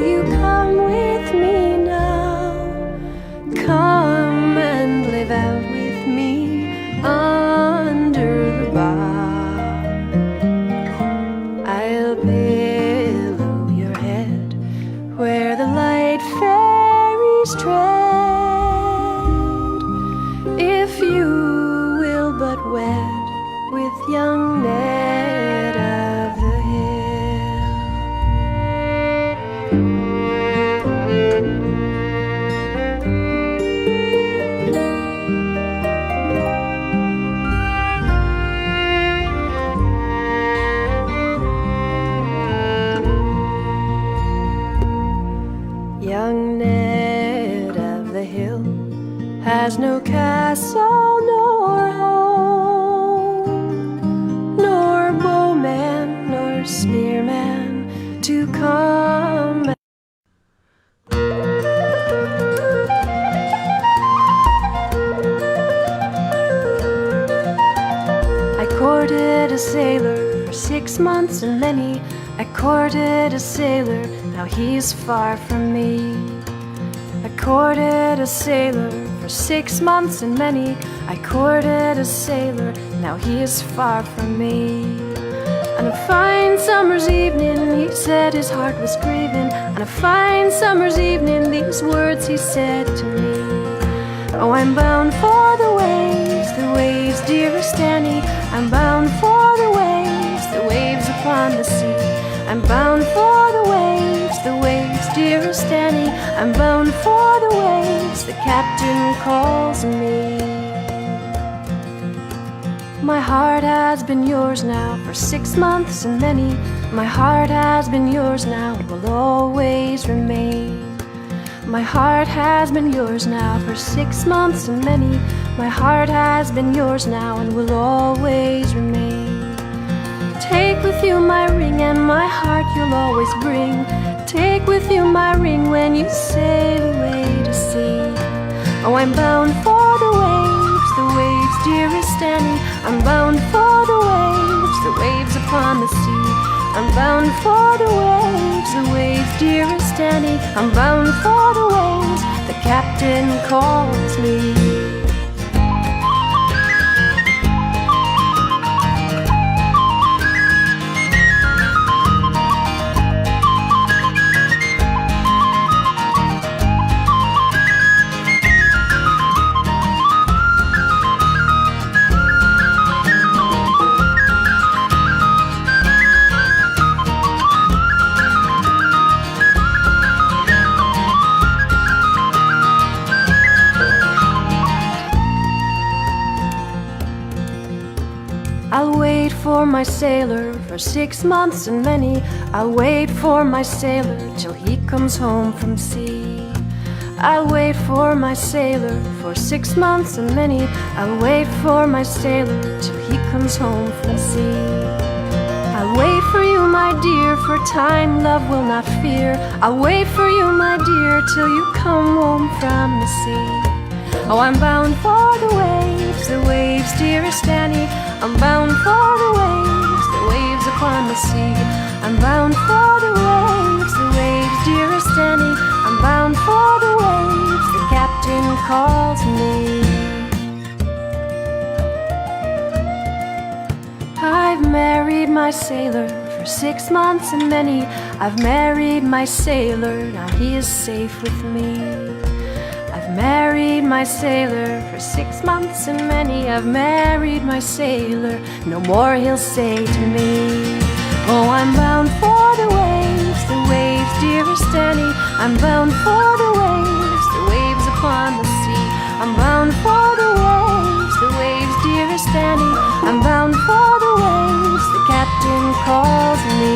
will you come with me now? Come and live out with me under the bough. I'll pillow your head where the light fairies tread, if you will but wed with young Ned of the Hill. Young Ned of the Hill has no castle nor home, nor bowman nor spearman to come. I courted a sailor for 6 months and many. I courted a sailor, now he's far from me. I courted a sailor for 6 months and many. I courted a sailor, now he is far from me. On a fine summer's evening, he said his heart was grieving. On a fine summer's evening, these words he said to me: oh, I'm bound for the waves, dearest Annie. I'm bound for the waves upon the sea. I'm bound for the waves, dearest Annie. I'm bound for the waves, the captain calls me. My heart has been yours now for 6 months and many. My heart has been yours now and will always remain. My heart has been yours now for 6 months and many. My heart has been yours now and will always remain. Take with you my ring and my heart you'll always bring. Take with you my ring when you sail away to sea. Oh, I'm bound for the waves, dearest Annie. I'm bound for the waves upon the sea. I'm bound for the waves, dearest Annie. I'm bound for the waves, the captain calls me. I'll wait for my sailor for 6 months and many. I'll wait for my sailor till he comes home from sea. I'll wait for my sailor for 6 months and many. I'll wait for my sailor till he comes home from sea. I'll wait for you, my dear, for time love will not fear. I'll wait for you, my dear, till you come home from the sea. Oh, I'm bound for the waves, dearest Annie. I'm bound for the waves upon the sea. I'm bound for the waves, dearest Annie. I'm bound for the waves, the captain calls me. I've married my sailor for 6 months and many. I've married my sailor, now he is safe with me. I've married my sailor for 6 months and many. I've married my sailor, no more he'll say to me. Oh, I'm bound for the waves, dearest Annie. I'm bound for the waves upon the sea. I'm bound for the waves, dearest Annie. I'm bound for the waves, the captain calls me.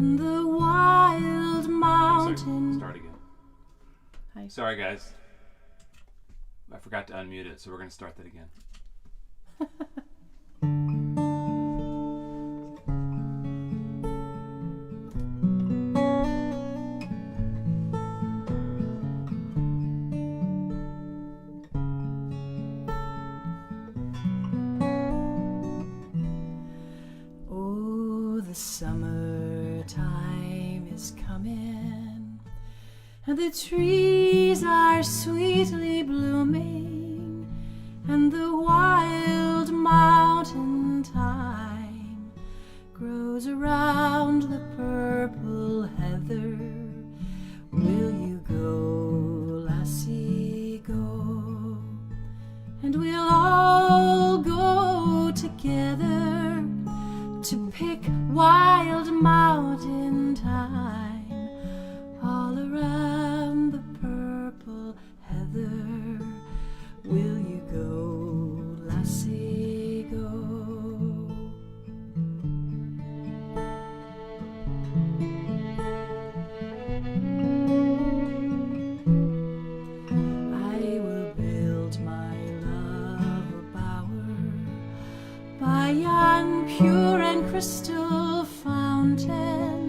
and the wild mountain. Start again. Hi. Sorry, guys. I forgot to unmute it, so we're going to start that again. Oh, the summertime is coming, and the trees are sweetly blooming, and the wild mountain thyme grows around the purple heather. Will you go, lassie, go? And we'll all go together to pick wild mountain thyme all around the purple heather. Will you go, lassie, go? I will build my love a bower by yon pure and crystal fountain.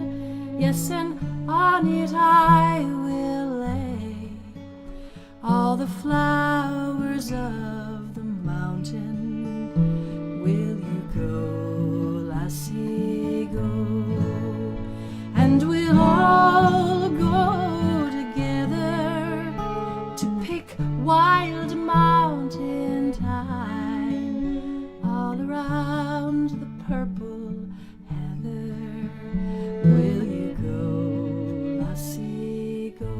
Yes, and on it I will lay all the flowers of the mountain. Will you go, lassie, go? And we'll all go together to pick wild mountain thyme all around the purple heather. Will you go, lassie, go?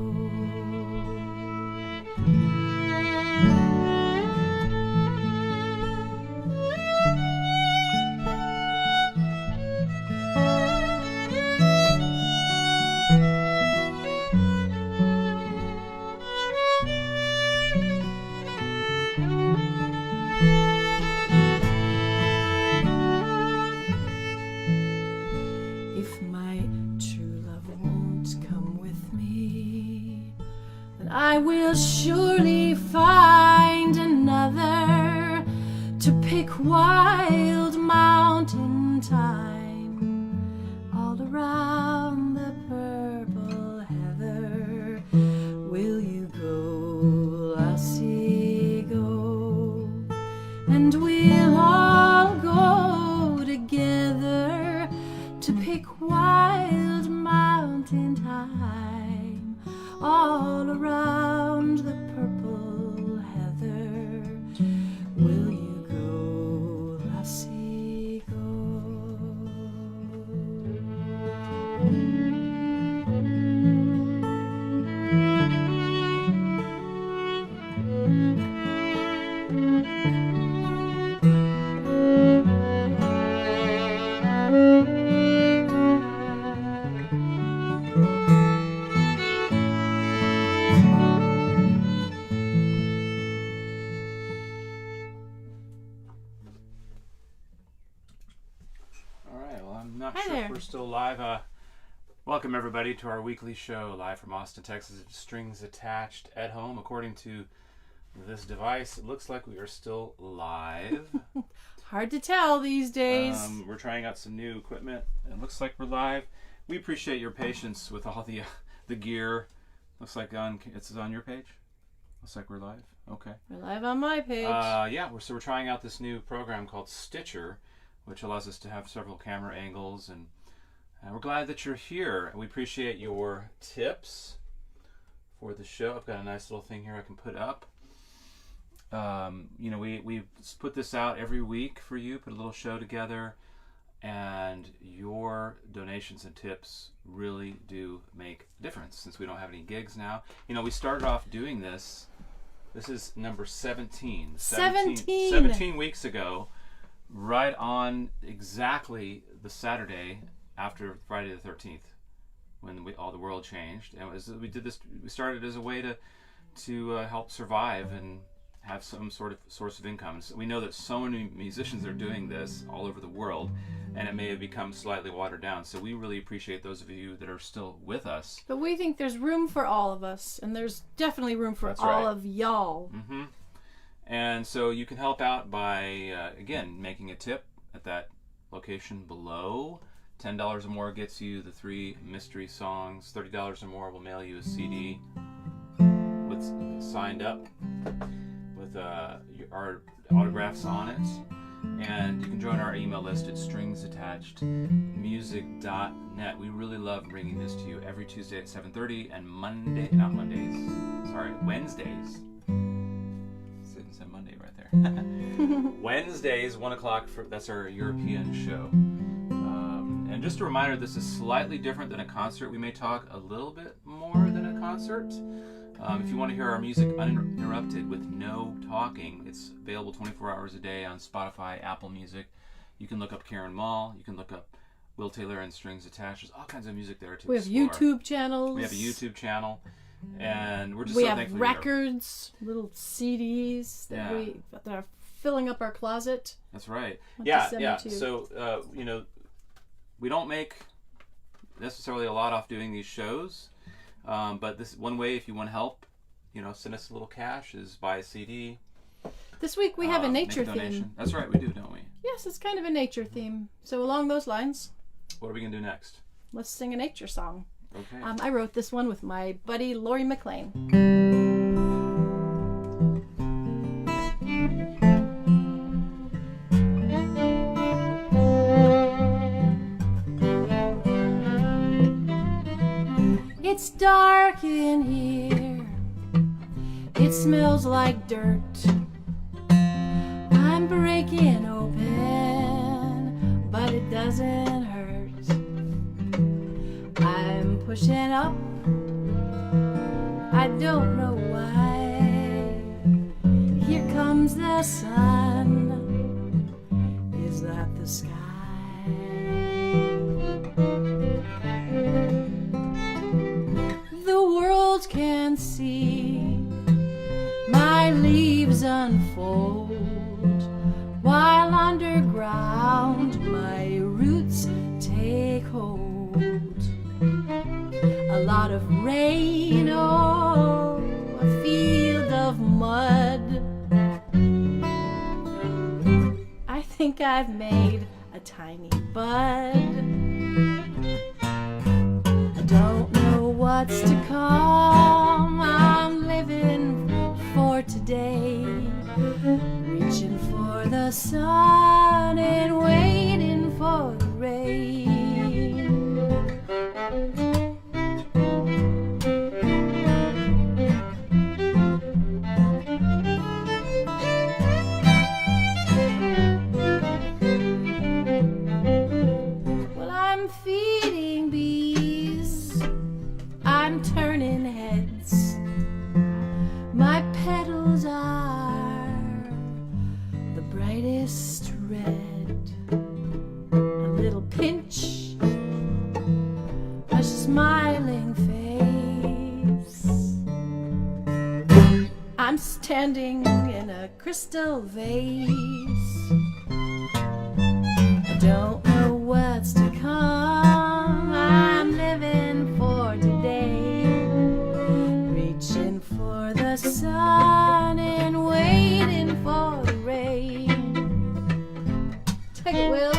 If my true love won't come with me, then I will surely find another to pick wild mountain thyme all around the purple heather. Will you go, lassie, go? And we'll all go together to pick wild mountain thyme all around the purple heather. Will you go, lassie, go? All right, well, I'm not Hi sure there. if we're still live. Welcome, everybody, to our weekly show, live from Austin, Texas. Strings attached at home. According to this device, it looks like we are still live. Hard to tell these days. We're trying out some new equipment. It looks like we're live. We appreciate your patience with all the gear. Looks like it's on your page. Looks like we're live. Okay. We're live on my page. Yeah, we're trying out this new program called Stitcher, which allows us to have several camera angles, and we're glad that you're here. We appreciate your tips for the show. I've got a nice little thing here I can put up. We put this out every week for you, put a little show together, and your donations and tips really do make a difference since we don't have any gigs now. We started off doing this. This is number 17. 17 weeks ago, right on exactly the Saturday after Friday the 13th, when all the world changed. And we did this. We started as a way to help survive and have some sort of source of income. So we know that so many musicians are doing this all over the world, and it may have become slightly watered down. So we really appreciate those of you that are still with us. But we think there's room for all of us, and there's definitely room for all of y'all. Mm-hmm. And so you can help out by, again, making a tip at that location below. $10 or more gets you the 3 mystery songs. $30 or more will mail you a CD with signed up with our autographs on it. And you can join our email list at stringsattachedmusic.net. We really love bringing this to you every Tuesday at 7:30 and Wednesdays. Didn't say Monday right there. Wednesdays, 1 o'clock. That's our European show. And just a reminder, this is slightly different than a concert. We may talk a little bit more than a concert. If you want to hear our music uninterrupted with no talking, it's available 24 hours a day on Spotify, Apple Music. You can look up Karen Mall. You can look up Will Taylor and Strings Attached. There's all kinds of music there to We have explore. YouTube channels. We have a YouTube channel. And we're just we so have thankful records, little CDs that are filling up our closet. That's right. I'll Yeah, just send yeah. them to you. So, we don't make necessarily a lot off doing these shows. But this one way, if you want to help, send us a little cash, is buy a CD. This week we have a nature theme. That's right, we do, don't we? Yes, it's kind of a nature theme. So along those lines, What are we going to do next? let's sing a nature song. Okay. I wrote this one with my buddy Lori McLean. It's dark in here. It smells like dirt. I'm breaking open, but it doesn't hurt. I'm pushing up. I don't know why. Here comes the sun. Is that the sky? The world can see my leaves unfold, while underground my roots take hold. A lot of rain, oh, a field of mud. I think I've made a tiny bud. I don't know what's to come. I'm living for today, reaching for the sun and waiting for the rain. Well, I'm feeding bees, I'm turning heads. My petals are the brightest red. A little pinch, a smiling face. I'm standing in a crystal vase. I don't know what's to come. I'm living for today, reaching for the sun and waiting for the rain. Take it, Will.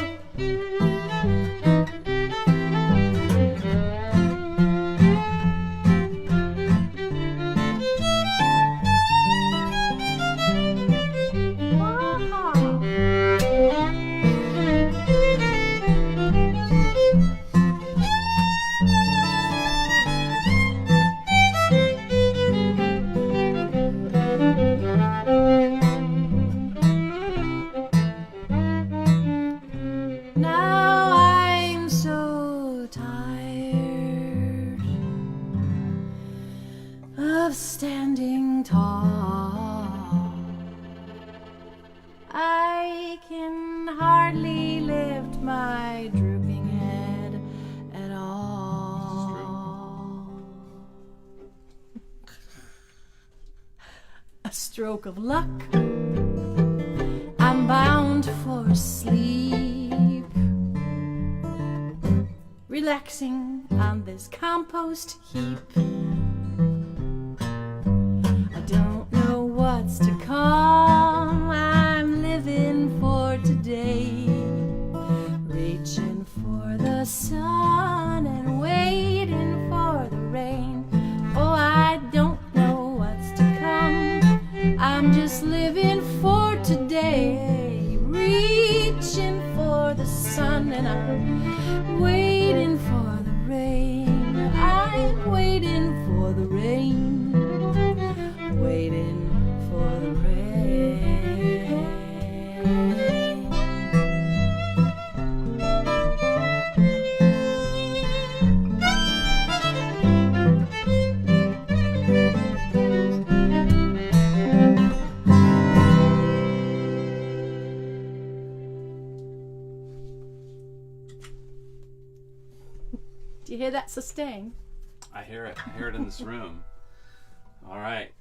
Now I'm so tired of standing tall. I can hardly lift my drooping head at all. stroke of luck, I'm bound for sleep, relaxing on this compost heap. I don't know what's to come, I'm living for today, reaching for the sun and waiting for the rain. Oh, I don't know what's to come, I'm just living for today, reaching for the sun and I'm waiting for the rain. I'm waiting for the rain, waiting for the rain. Do you hear that sustain? I hear it. I hear it in this room. All right.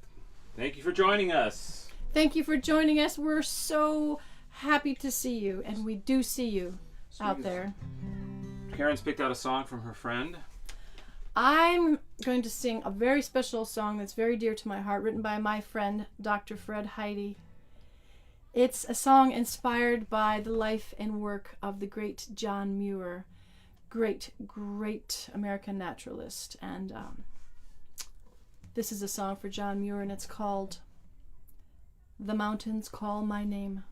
Thank you for joining us. Thank you for joining us. We're so happy to see you, and we do see you out there. Karen's picked out a song from her friend. I'm going to sing a very special song that's very dear to my heart, written by my friend, Dr. Fred Heide. It's a song inspired by the life and work of the great John Muir, great American naturalist. And this is a song for John Muir, and it's called "The Mountains Call My Name."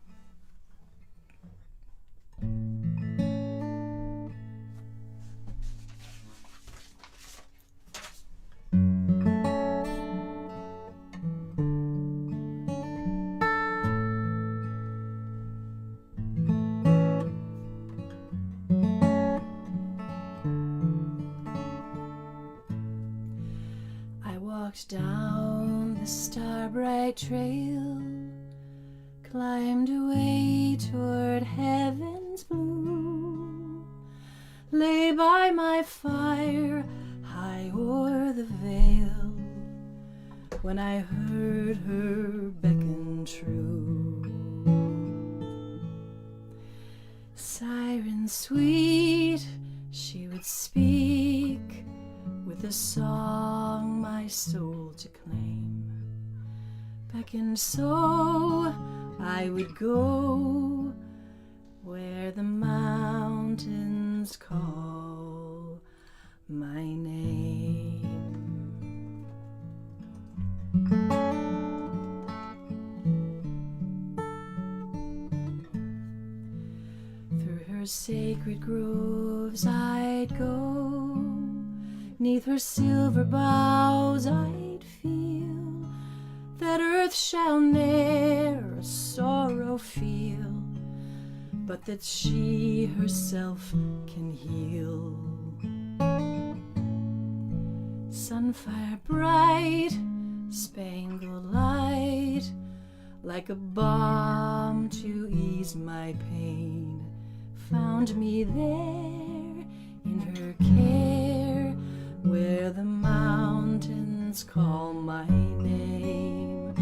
Down the star-bright trail, climbed away toward heaven's blue, lay by my fire high o'er the vale, when I heard her beckon true. Siren sweet, she would speak, with a song my soul to claim, beckoned so I would go where the mountains call my name. Through her sacred groves I'd go, 'neath her silver boughs I'd feel that earth shall ne'er a sorrow feel, but that she herself can heal. Sunfire bright, spangled light, like a balm to ease my pain, found me there in her care, where the mountains call my name.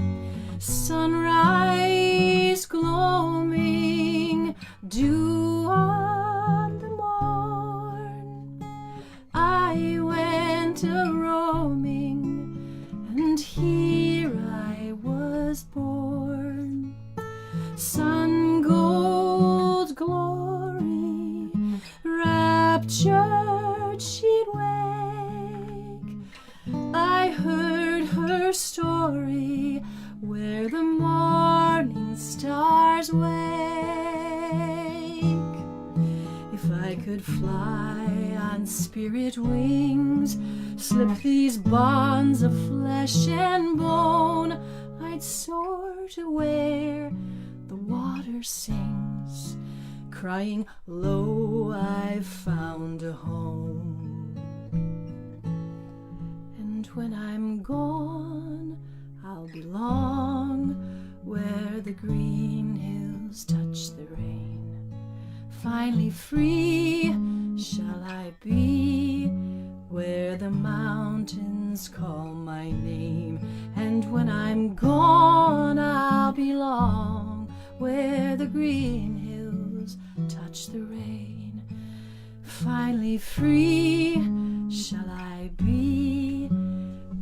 Sunrise gloaming, dew on the morn, I went a-roaming, and here I was born. Sun gold glory, raptured she'd wake, I heard her story where the morning stars wake. If I could fly on spirit wings, slip these bonds of flesh and bone, I'd soar to where the water sings, crying, lo, I've found a home. And when I'm gone, I'll belong where the green hills touch the rain. Finally free shall I be, where the mountains call my name. And when When I'm gone, I'll belong where the green hills touch the rain. Finally free shall I be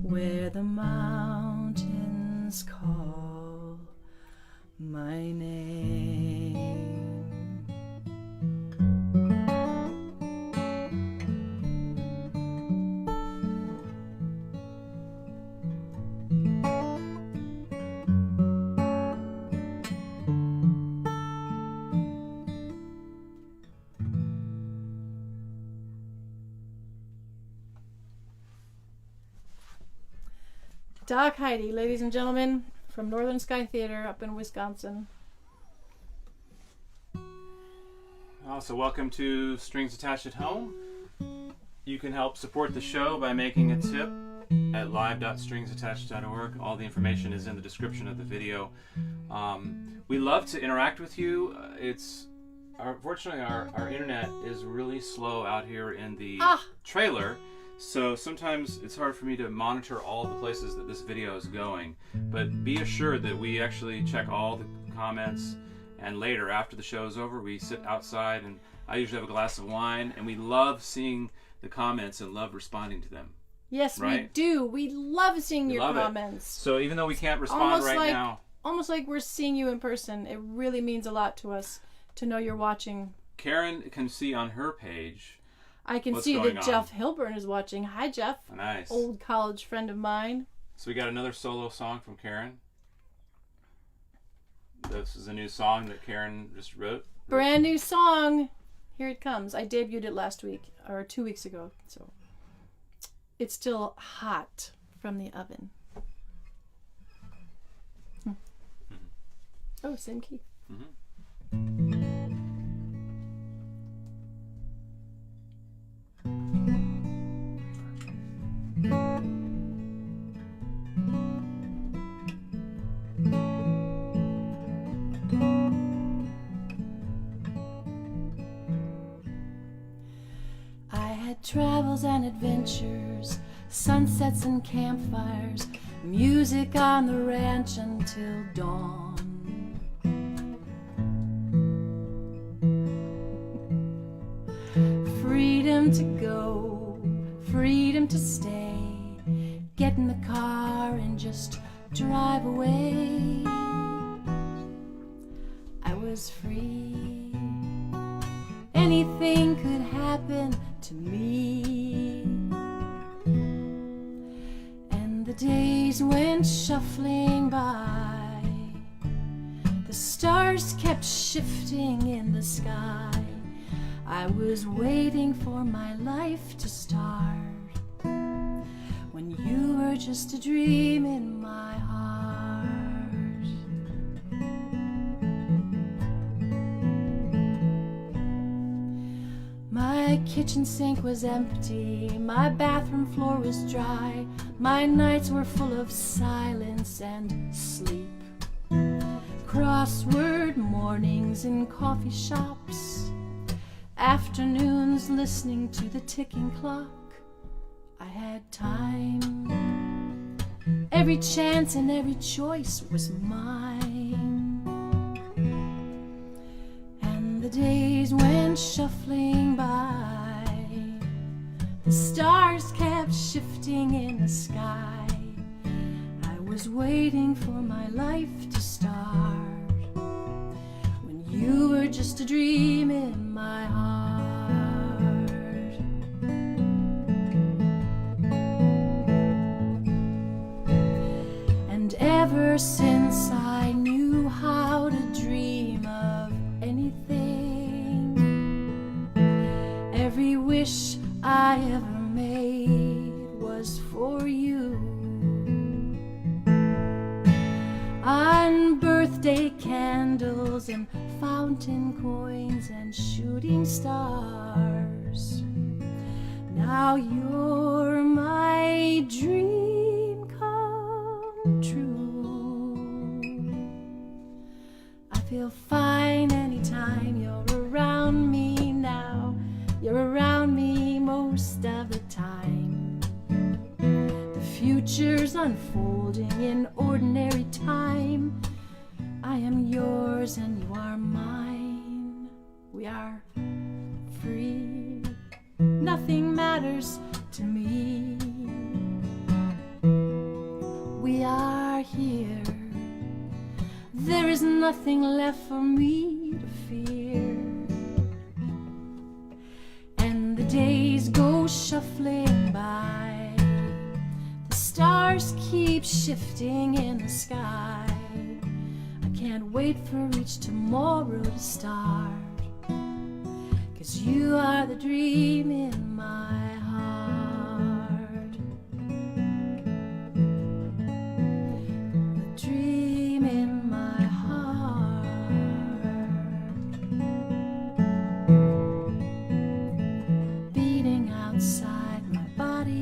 where the mountains call my name. Doc Heidi, ladies and gentlemen, from Northern Sky Theater up in Wisconsin. So welcome to Strings Attached at Home. You can help support the show by making a tip at live.stringsattached.org. All the information is in the description of the video. We love to interact with you. Unfortunately, our internet is really slow out here in the trailer. So sometimes it's hard for me to monitor all the places that this video is going, but be assured that we actually check all the comments, and later, after the show is over, we sit outside and I usually have a glass of wine, and we love seeing the comments and love responding to them. Yes, right? we do. We love seeing your love it. comments. So even though we can't respond now, almost like we're seeing you in person. It really means a lot to us to know you're watching. Karen can see on her page. I can see that Jeff Hilburn is watching. Hi, Jeff. Nice. Old college friend of mine. So we got another solo song from Karen. This is a new song that Karen just wrote. Brand new song. Here it comes. I debuted it last week, or 2 weeks ago. So it's still hot from the oven. Oh, same key. Travels and adventures, sunsets and campfires, music on the ranch until dawn. Freedom to go, freedom to stay, get in the car and just drive away. I was free, anything could happen to me, and the days went shuffling by. The stars kept shifting in the sky. I was waiting for my life to start when you were just a dream in my heart. My kitchen sink was empty, my bathroom floor was dry, my nights were full of silence and sleep. Crossword mornings in coffee shops, afternoons listening to the ticking clock. I had time, every chance and every choice was mine, and the days went shuffling by. The stars kept shifting in the sky. I was waiting for my life to start when you were just a dream in my heart. And ever since I knew how to dream of anything, every wish I ever made was for you. On birthday candles and fountain coins and shooting stars, now you're my dream come true. I feel fine anytime you're around me now. You're around me most of the time. The future's unfolding in order ordinary time. I am yours and you are mine. We are free. Nothing matters to me. We are here. There is nothing left for me to fear. And the days go shuffling by. The stars keep shifting in the sky. I can't wait for each tomorrow to start. 'Cause you are the dream in my heart. The dream in my heart. Beating outside my body.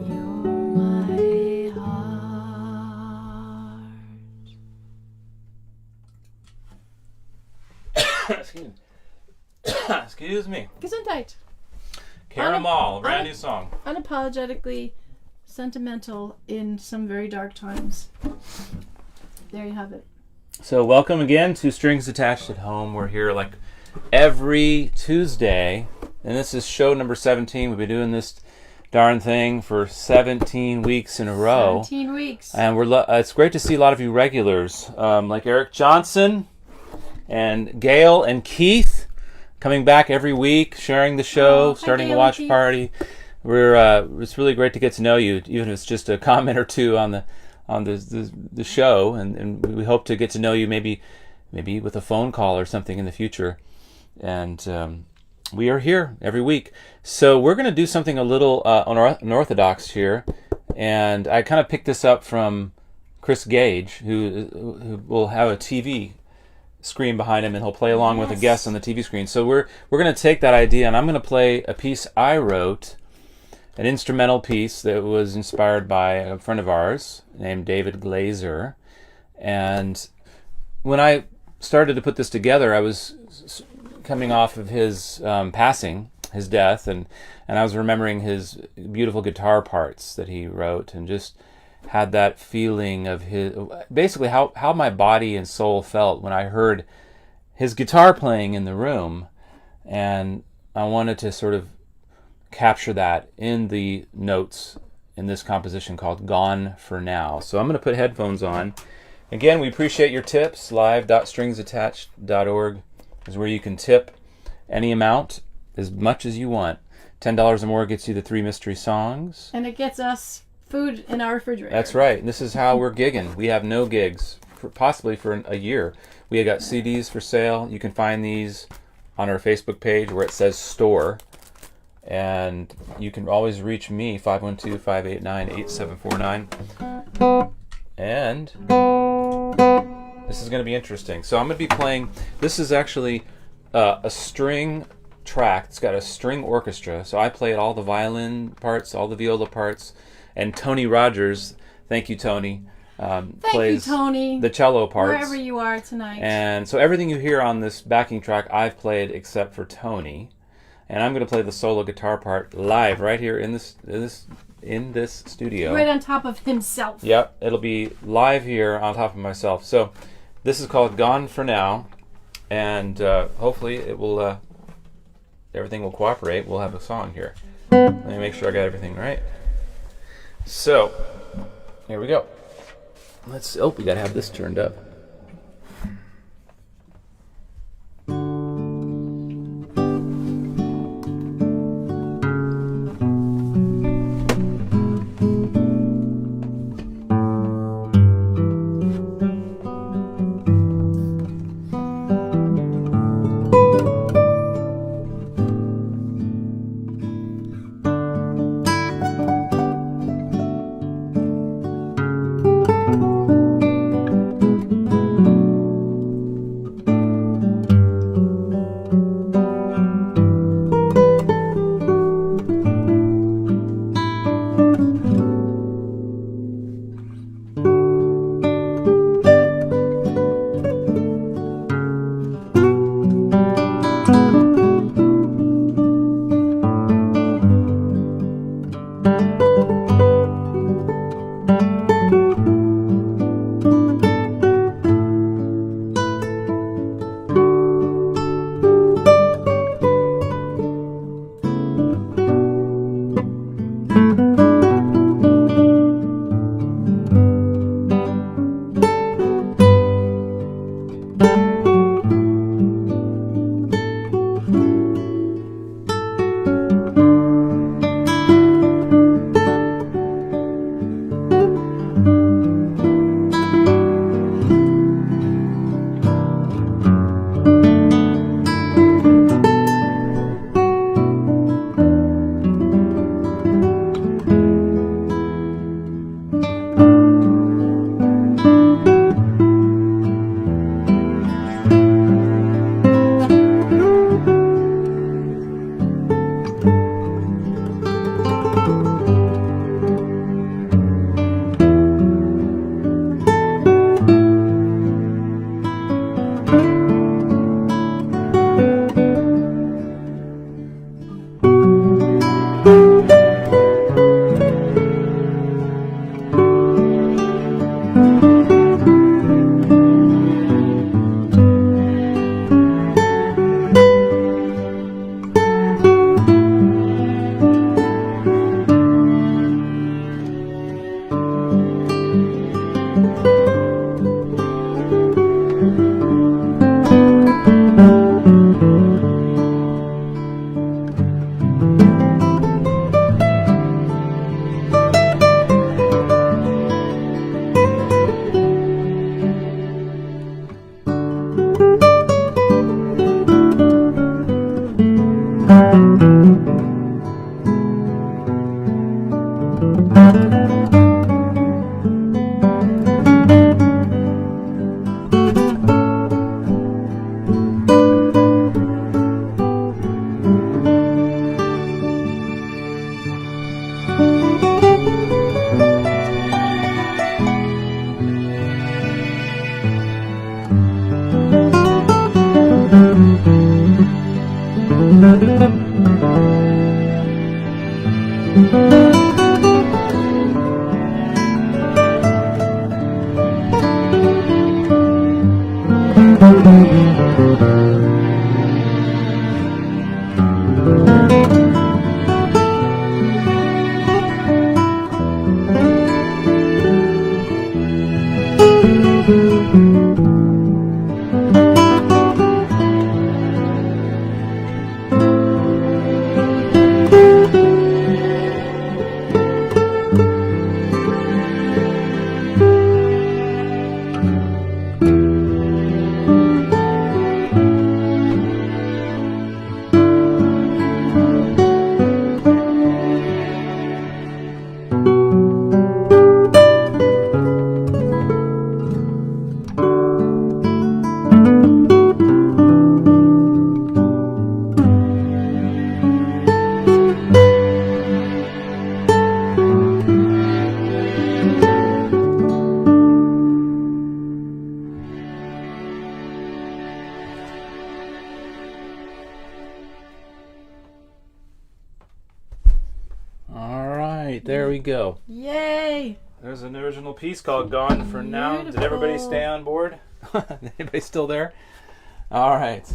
You're my heart. Excuse me. Gesundheit. Caramel, brand new song. Unapologetically sentimental in some very dark times. There you have it. So welcome again to Strings Attached at Home. We're here like every Tuesday, and this is show number 17. We've been doing this darn thing for 17 weeks in a row. 17 weeks. And it's great to see a lot of you regulars, like Eric Johnson and Gail and Keith, coming back every week, sharing the show, Oh, hi, starting a Gail watch and Keith. party. It's really great to get to know you, even if it's just a comment or two on the show, and we hope to get to know you maybe with a phone call or something in the future. And we are here every week. So we're going to do something a little unorthodox here, and I kind of picked this up from Chris Gage, who will have a TV screen behind him, and he'll play along with a guest on the TV screen. So we're going to take that idea, and I'm going to play a piece I wrote, an instrumental piece that was inspired by a friend of ours named David Glazer. And when I started to put this together, I was coming off of his passing, his death, and I was remembering his beautiful guitar parts that he wrote, and just had that feeling of his, basically how my body and soul felt when I heard his guitar playing in the room. And I wanted to sort of capture that in the notes in this composition called Gone for Now. So I'm going to put headphones on. Again, we appreciate your tips. live.stringsattached.org is where you can tip any amount, as much as you want. $10 or more gets you the 3 mystery songs. And it gets us food in our refrigerator. That's right. And this is how we're gigging. We have no gigs, possibly for a year. We have got CDs for sale. You can find these on our Facebook page where it says store. And you can always reach me, 512-589-8749. And this is going to be interesting. So I'm going to be playing, this is actually a string track. It's got a string orchestra. So I played all the violin parts, all the viola parts. And Tony Rogers, thank you, Tony, plays Tony, the cello parts. wherever you are tonight. And so everything you hear on this backing track, I've played except for Tony. And I'm going to play the solo guitar part live right here in this studio. Right on top of himself. Yep, it'll be live here on top of myself. So this is called Gone for Now, and hopefully it will. Everything will cooperate. We'll have a song here. Let me make sure I got everything right. So here we go. We gotta have this turned up. There we go. Yay! There's an original piece called Gone for Now. Did everybody stay on board? Anybody still there? All right.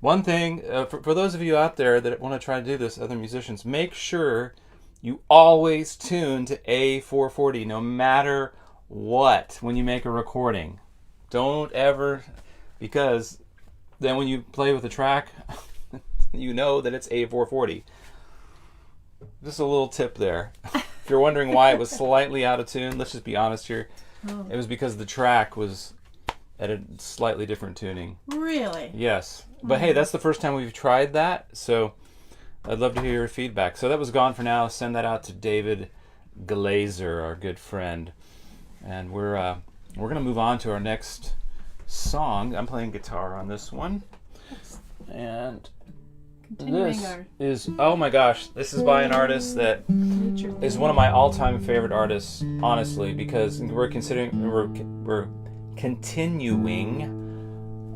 One thing, for those of you out there that want to try to do this, other musicians, make sure you always tune to A440 no matter what when you make a recording. Don't ever, because then when you play with the track, you know that it's A440. Just a little tip there. If you're wondering why it was slightly out of tune, let's just be honest here. Oh. It was because the track was at a slightly different tuning. Really? Yes. But hey, that's the first time we've tried that, so I'd love to hear your feedback. So that was Gone for Now. Send that out to David Glazer, our good friend. And we're going to move on to our next song. I'm playing guitar on this one. And Continuing this our is, oh my gosh, this is by an artist that is one of my all-time favorite artists, honestly, because we're continuing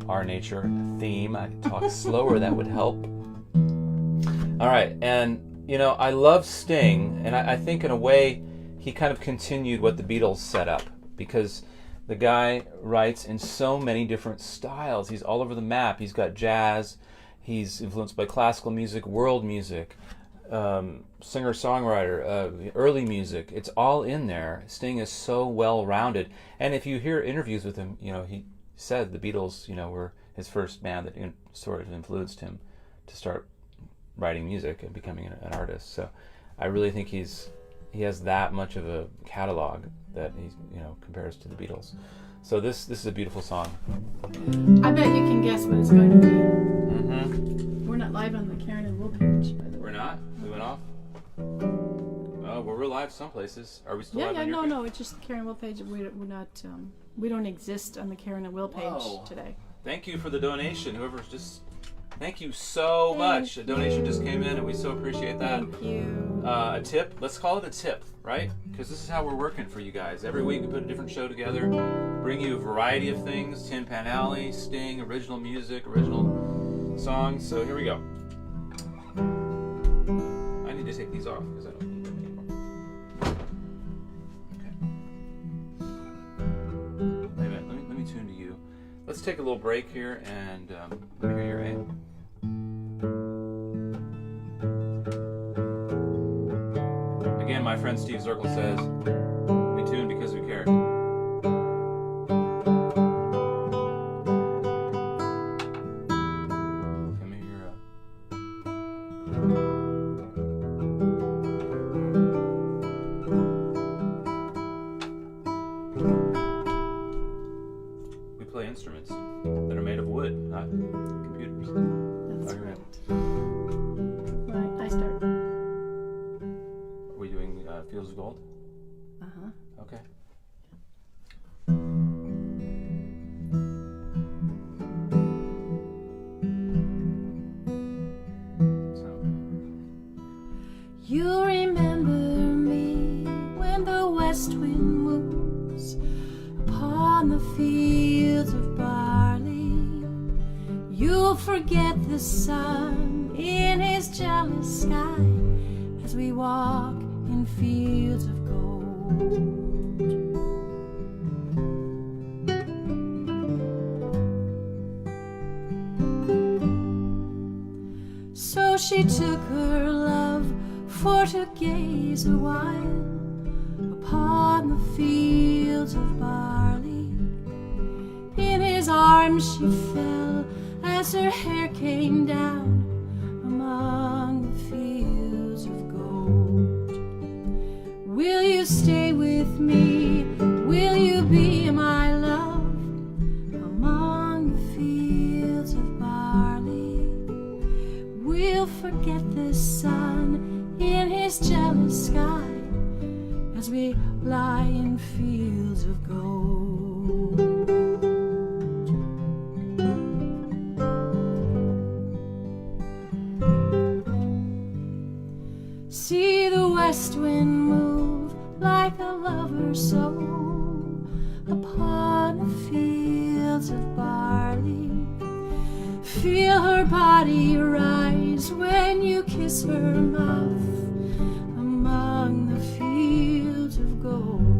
our nature theme. I talk slower, that would help. All right, and you know, I love Sting, and I think in a way he kind of continued what the Beatles set up, because the guy writes in so many different styles. He's all over the map. He's got jazz. He's influenced by classical music, world music, singer-songwriter, early music. It's all in there. Sting is so well-rounded. And if you hear interviews with him, you know, he said the Beatles, you know, were his first band that sort of influenced him to start writing music and becoming an artist. So I really think he has that much of a catalog that he, you know, compares to the Beatles. So this is a beautiful song. I bet you can guess what it's going to be. Mm-hmm. We're not live on the Karen and Will page, by the way. We're not? We went off? Oh, well, we're live some places. Are we still live on your page? No, it's just the Karen and Will page. We're not, we don't exist on the Karen and Will page Whoa. today. Thank you for the donation. Whoever's just... Thank you so much. A donation just came in, and we so appreciate that. Thank you. A tip. Let's call it a tip, right? Because this is how we're working for you guys. Every week we put a different show together, bring you a variety of things. Tin Pan Alley, Sting, original music, original songs. So here we go. I need to take these off because I don't need them anymore. Okay. Wait a minute. Let me tune to you. Let's take a little break here and let me hear your A. Again, my friend Steve Zirkle says, we tune because we care. Give me your We play instruments that are made of wood, not computers. That's Okay. right. Right, I start. Are we doing Fields of Gold? Uh-huh. Okay. You remember me when the west wind moves upon the fields of barley. You'll forget the sun in his jealous sky as we walk in fields of gold. So she took her love for to gaze a while upon the fields of barley. In his arms she fell as her hair came down among the fields of gold. Will you stay with me? Will you be my love among the fields of barley? We'll forget the sun in his jealous sky as we lie in fields of gold. See the west wind move like a lover's soul upon the fields of barley. Feel her body rise when you kiss her mouth among the fields of gold.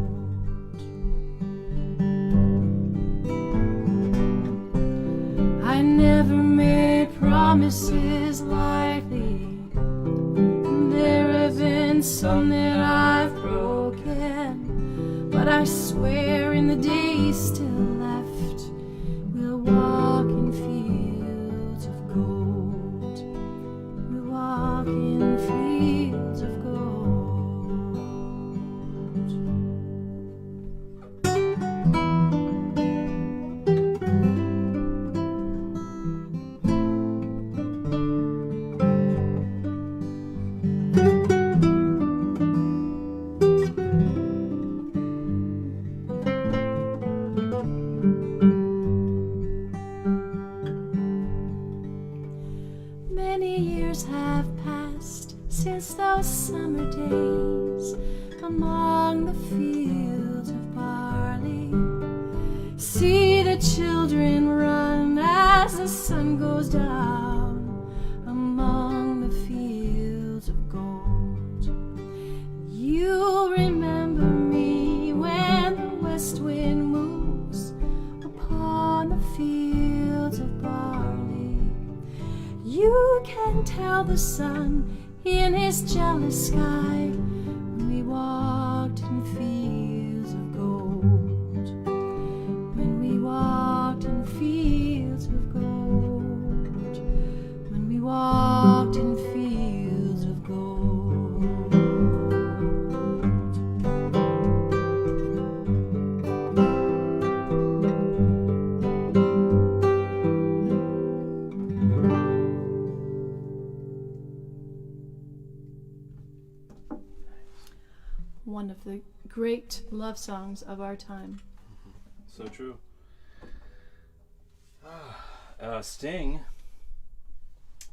I never made promises lightly, and there have been some that I've broken, but I swear in the days still left, we'll walk in fields of gold. We'll walk in fields of gold. Many years have passed since those summer days among the fields of barley. See the children run as the sun goes down among the fields of gold. You'll remember me when the west wind moves upon the fields of barley. You can tell the sun in his jealous sky when we walked in fields of gold. When we walked in fields of gold. When we walked in fields of gold. One of the great love songs of our time. So true. Sting,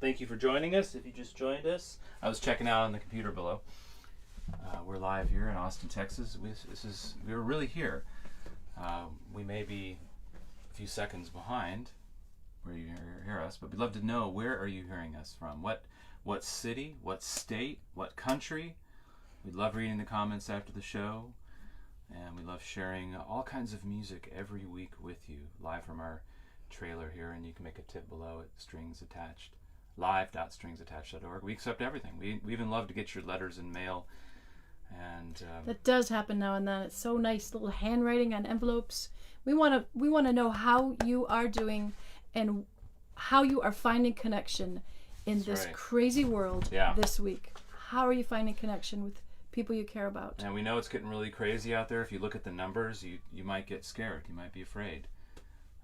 thank you for joining us. If you just joined us, I was checking out on the computer below. We're live here in Austin, Texas. We're really here. We may be a few seconds behind where you hear us, but we'd love to know, where are you hearing us from? What city? What state? What country? We love reading the comments after the show, and we love sharing all kinds of music every week with you, live from our trailer here, and you can make a tip below at Strings Attached, live.stringsattached.org. We accept everything. We even love to get your letters in mail. And that does happen now and then. It's so nice, little handwriting on envelopes. We want to know how you are doing and how you are finding connection in this crazy world this week. How are you finding connection with people you care about? And we know it's getting really crazy out there. If you look at the numbers, you might get scared. You might be afraid.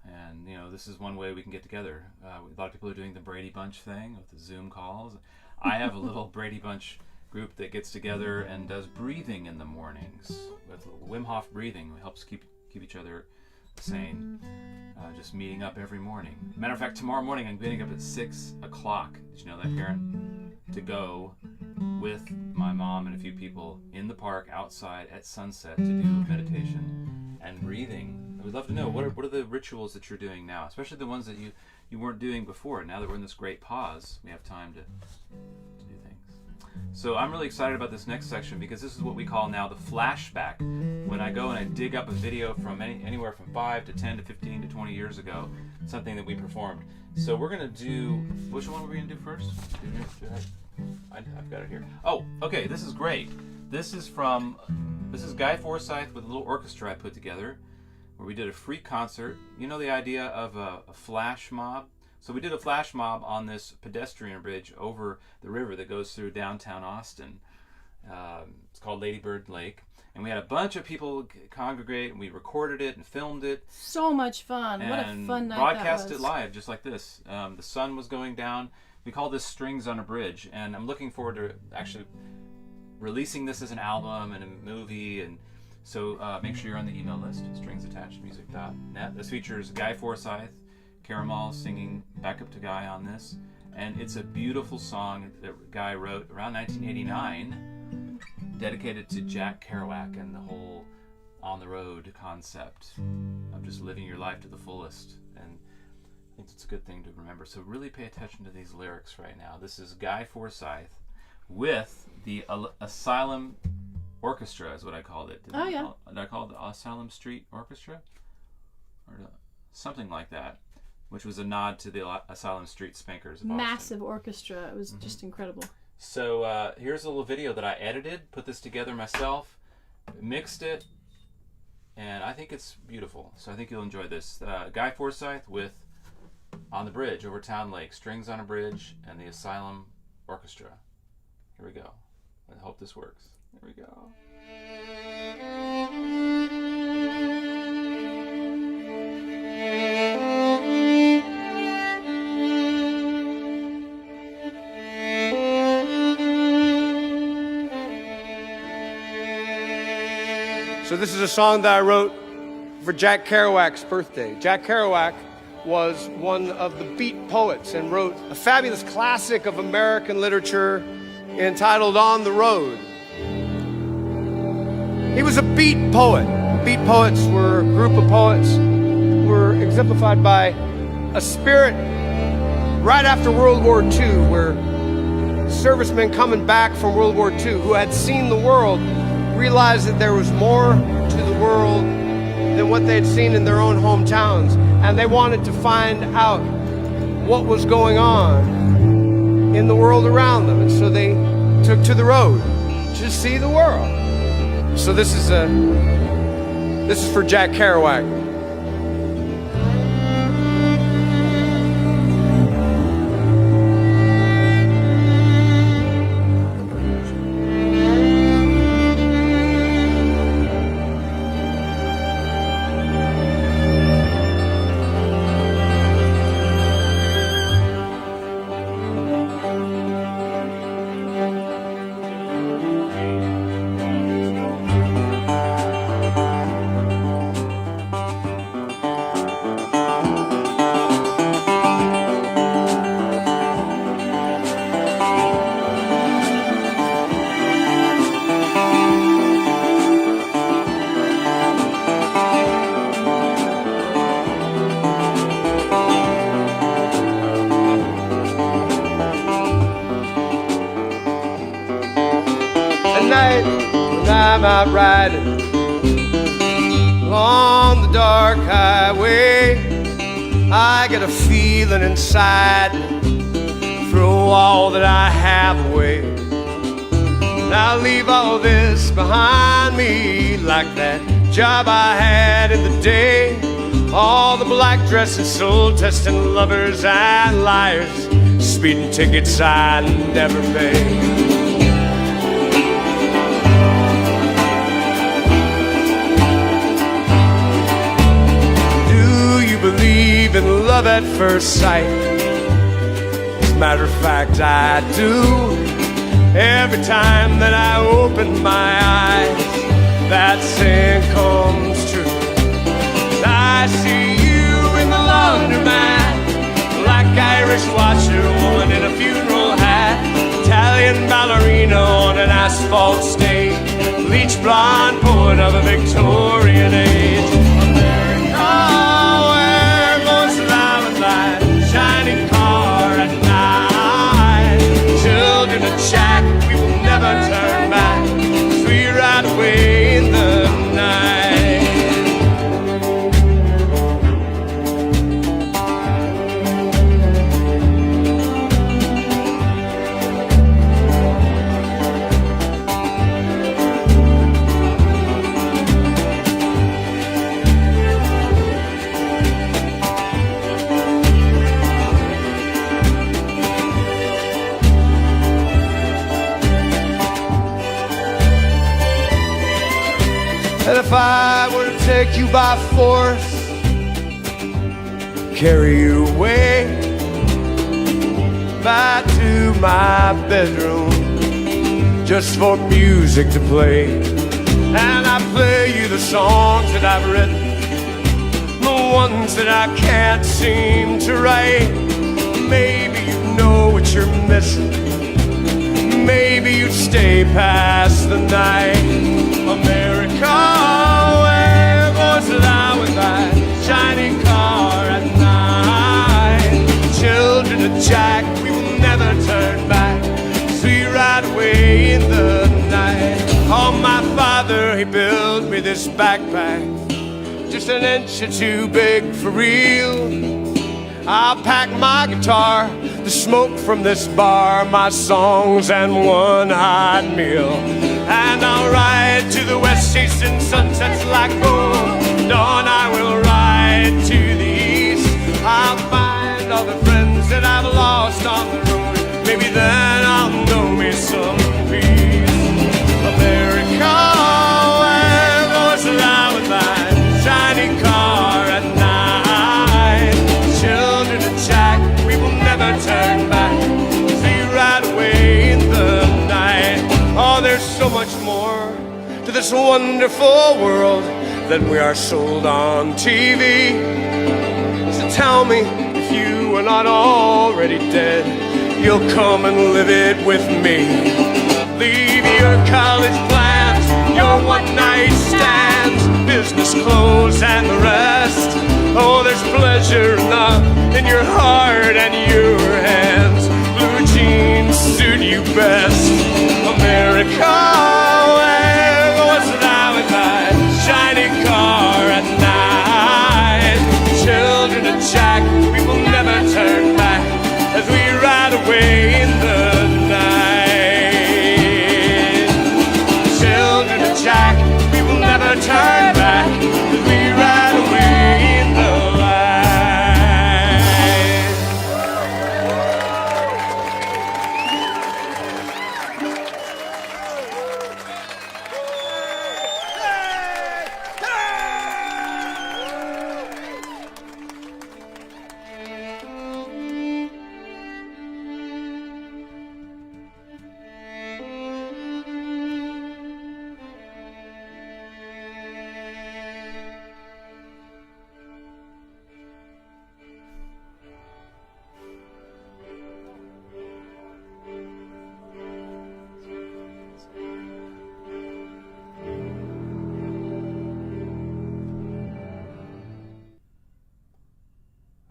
And, this is one way we can get together. A lot of people are doing the Brady Bunch thing with the Zoom calls. I have a little Brady Bunch group that gets together and does breathing in the mornings with Wim Hof breathing. It helps keep each other sane. Just meeting up every morning. Matter of fact, tomorrow morning I'm getting up at 6 o'clock. Did you know that, Karen? To go with my mom and a few people in the park outside at sunset to do meditation and breathing. We'd love to know, what are the rituals that you're doing now, especially the ones that you weren't doing before. Now that we're in this great pause, we have time to do things. So I'm really excited about this next section because this is what we call now the flashback. When I go and I dig up a video from anywhere from 5 to 10 to 15 to 20 years ago, something that we performed. So we're going to do, which one are we going to do first? I've got it here. Oh, okay, this is great. This is Guy Forsyth with a little orchestra I put together where we did a free concert. You know the idea of a flash mob? So we did a flash mob on this pedestrian bridge over the river that goes through downtown Austin. It's called Lady Bird Lake. And we had a bunch of people congregate, and we recorded it and filmed it. So much fun. What a fun night broadcast that was. it live, just like this. The sun was going down. We call this Strings on a Bridge, and I'm looking forward to actually releasing this as an album and a movie. And so make sure you're on the email list, stringsattachedmusic.net. This features Guy Forsyth, Caramal singing backup to Guy on this. And it's a beautiful song that Guy wrote around 1989. Dedicated to Jack Kerouac and the whole on the road concept of just living your life to the fullest. And I think it's a good thing to remember. So really pay attention to these lyrics right now. This is Guy Forsyth with the Asylum Orchestra is what I called it. Did I call it the Asylum Street Orchestra? Or something like that, which was a nod to the Asylum Street Spankers of Austin. Massive orchestra. It was just incredible. So here's a little video that I edited, put this together myself, mixed it, and I think it's beautiful. So I think you'll enjoy this. Guy Forsyth with On the Bridge over Town Lake, Strings on a Bridge, and the Asylum Orchestra. Here we go. I hope this works. Here we go. So this is a song that I wrote for Jack Kerouac's birthday. Jack Kerouac was one of the beat poets and wrote a fabulous classic of American literature entitled On the Road. He was a beat poet. Beat poets were a group of poets who were exemplified by a spirit right after World War II, where servicemen coming back from World War II who had seen the world realized that there was more to the world than what they had seen in their own hometowns, and they wanted to find out what was going on in the world around them, and so they took to the road to see the world. So this is for Jack Kerouac. When I'm out riding on the dark highway, I get a feeling inside, throw all that I have away, and I leave all this behind me, like that job I had in the day, all the black dresses, soul-testing lovers and liars, speeding tickets I never paid. Believe in love at first sight? As a matter of fact, I do. Every time that I open my eyes, that saying comes true. I see you in the laundromat, black Irish washerwoman in a funeral hat, Italian ballerina on an asphalt stage, bleach blonde poet of a Victorian age. Shining car at night, children of Jack, we will And if I were to take you by force, carry you away back to my bedroom, just for music to play. And I play you the songs that I've written, the ones that I can't seem to write. Maybe you know what you're missing, maybe you'd stay past the night. America, where goes thou with thy shiny car at night? Children of Jack, we will never turn back, so we ride away in the night. Oh, my father, he built me this backpack, just an inch or two big for real. I'll pack my guitar, the smoke from this bar, my songs and one hot meal. And I'll ride to the west, chasing sunsets like gold. Dawn I will ride to the east. I'll find all the friends that I've lost on the road. Maybe then I'll know me some peace. America, where goes thou with thy shiny car at night? Children of Jack, we will never turn back, so you ride away in the night. Oh, there's so much more to this wonderful world than we are sold on TV. So tell me, if you are not already dead, you'll come and live it with me. Leave your college plans, your one-night stands, business clothes and the rest. Oh, there's pleasure enough in your heart and your hands. Blue jeans suit you best. America, where goes thou with thy shiny car at night? Children of Jack, we will never turn back as we ride away in the night. Children of Jack, we will never turn back as we ride away in the light.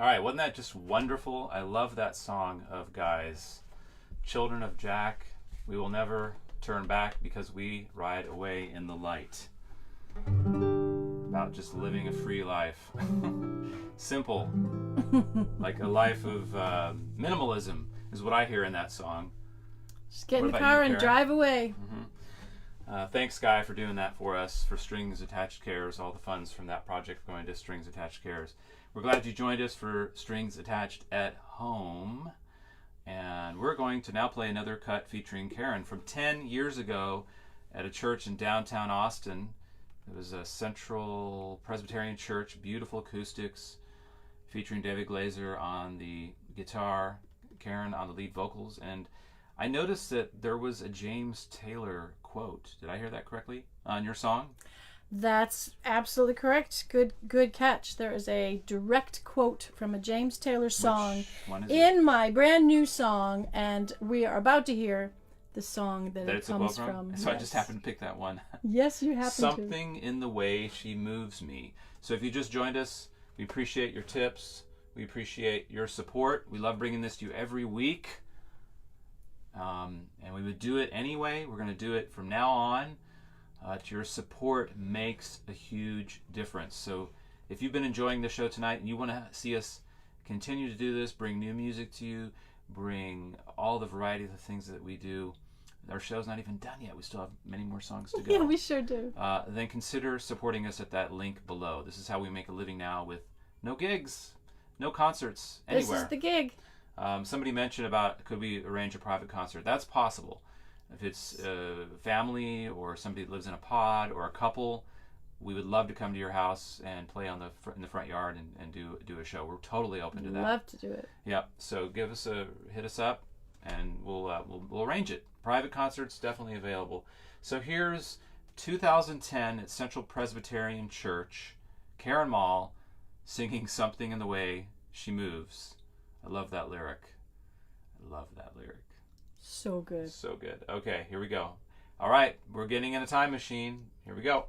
All right, wasn't that just wonderful? I love that song of Guys. Children of Jack, we will never turn back because we ride away in the light. About just living a free life. Simple. Like a life of minimalism is what I hear in that song. Just get in What the about car you, and Karen? drive away. Thanks, Guy, for doing that for us, for Strings Attached Cares. All the funds from that project going to Strings Attached Cares. We're glad you joined us for Strings Attached at Home. And we're going to now play another cut featuring Karen from 10 years ago at a church in downtown Austin. It was a Central Presbyterian Church, beautiful acoustics, featuring David Glazer on the guitar, Karen on the lead vocals. And I noticed that there was a James Taylor quote. Did I hear that correctly on your song? That's absolutely correct. Good catch. There is a direct quote from a James Taylor song Which one is in my brand new song, and we are about to hear the song that That it it's a quote comes from. So I Yes. just happened to pick that one. Yes, you happen to. Something in the way she moves me. So if you just joined us, we appreciate your tips. We appreciate your support. We love bringing this to you every week. And we would do it anyway. We're going to do it from now on. Your support makes a huge difference. So if you've been enjoying the show tonight and you want to see us continue to do this, bring new music to you, bring all the variety of the things that we do, our show's not even done yet. We still have many more songs to go. Yeah, we sure do. Then consider supporting us at that link below. This is how we make a living now with no gigs, no concerts anywhere. This is the gig. Somebody mentioned about could we arrange a private concert? That's possible. If it's a family or somebody that lives in a pod or a couple, we would love to come to your house and play on in the front yard and do a show. We're totally open to that. Love to do it. Yep. So hit us up, and we'll arrange it. Private concerts definitely available. So here's 2010 at Central Presbyterian Church, Karen Mall singing Something in the Way She Moves. I love that lyric. So good. So good. Okay, here we go. All right, we're getting in a time machine. Here we go.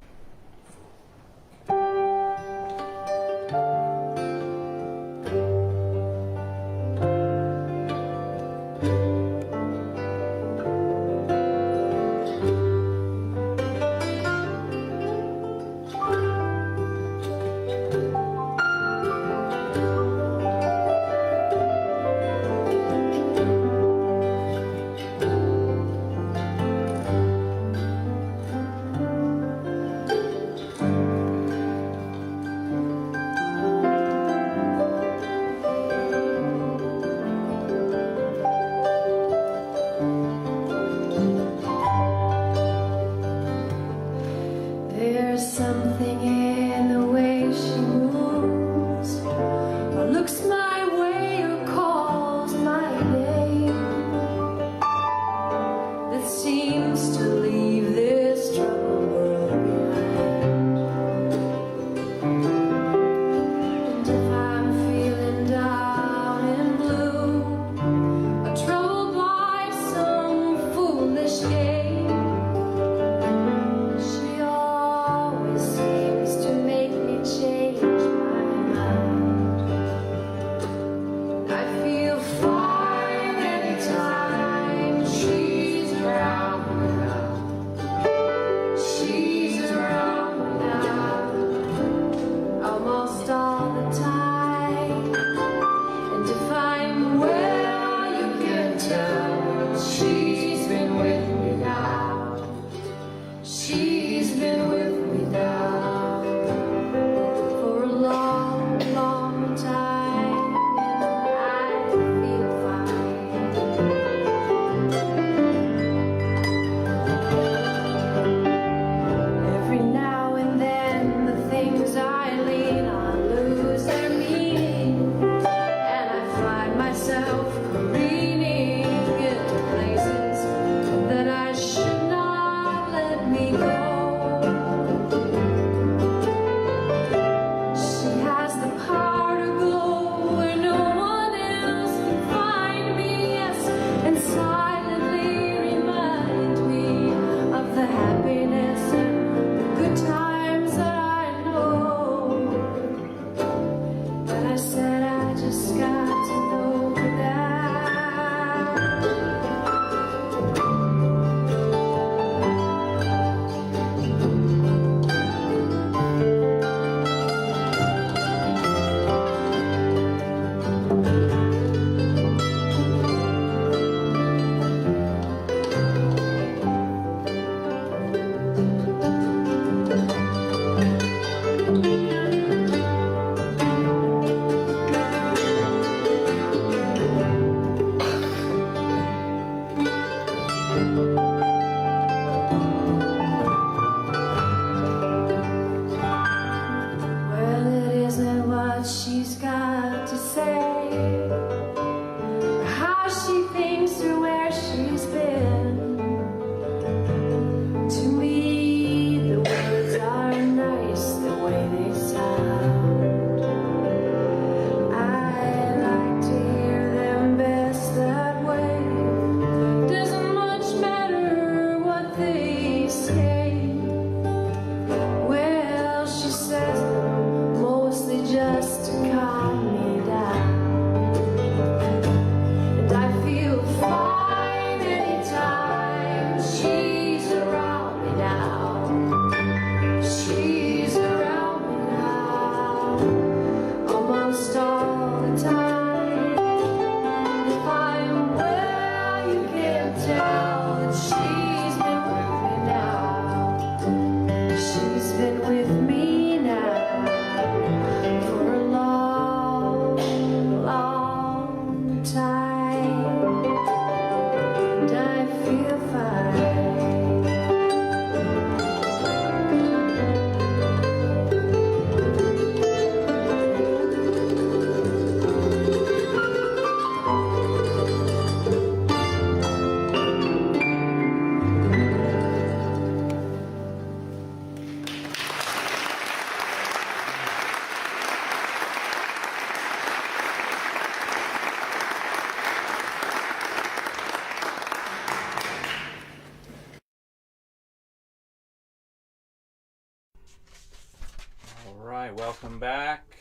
All right, welcome back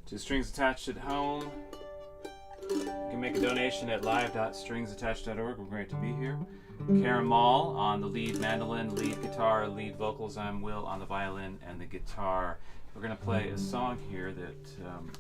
to Strings Attached at Home. You can make a donation at live.stringsattached.org. We're great to be here. Karen Mall on the lead mandolin, lead guitar, lead vocals. I'm Will on the violin and the guitar. We're going to play a song here that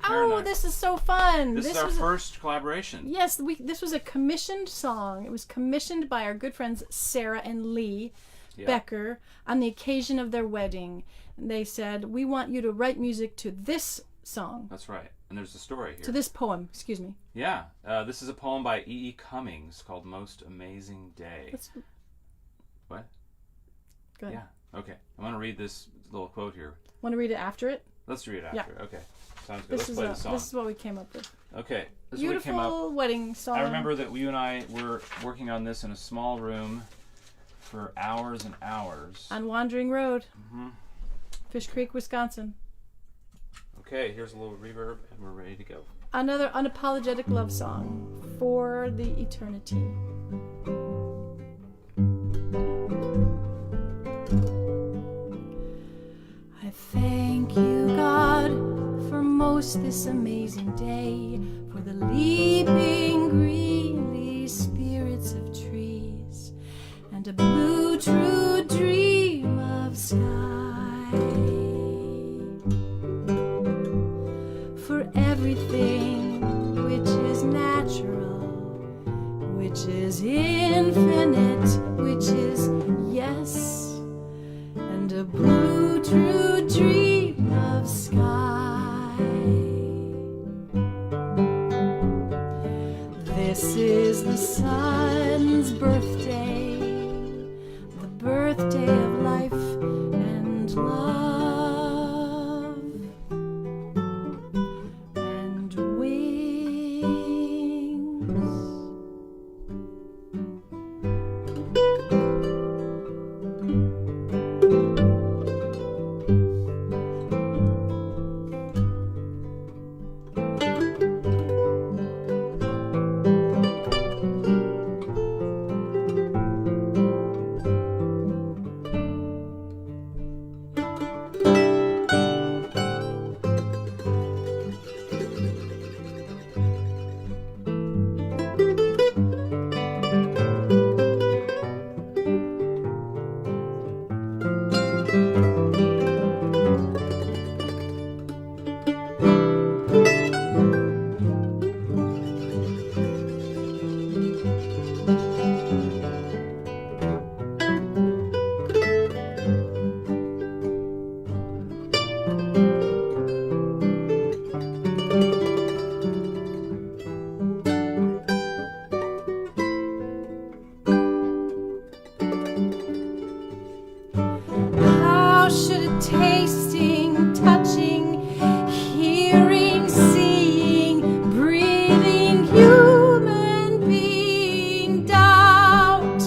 Karen and I- this is so fun. This is our first collaboration. Yes, this was a commissioned song. It was commissioned by our good friends Sarah and Lee Becker on the occasion of their wedding. And they said, we want you to write music to this song. That's right. And there's a story here. To this poem, excuse me. Yeah. This is a poem by E.E. Cummings called Most Amazing Day. What? Go ahead. Yeah. Okay. I'm going to read this little quote here. Want to read it after it? Let's read it after. Yeah. Okay. Sounds good. This Let's play the song. This is what we came up with. Okay. This is what came up. Beautiful wedding song. I remember that you and I were working on this in a small room for hours and hours. On Wandering Road. Mm-hmm. Fish Creek, Wisconsin. Okay, here's a little reverb and we're ready to go. Another unapologetic love song for the eternity. I thank you, God, for most this amazing day, for the leaping greenly spirits of trees, and a blue true dream of sky. For everything which is natural, which is infinite, which is yes, and a blue true dream of sky. This is the sun's birthday, the birthday of life and love and wings. How should a tasting, touching, hearing, seeing, breathing human being doubt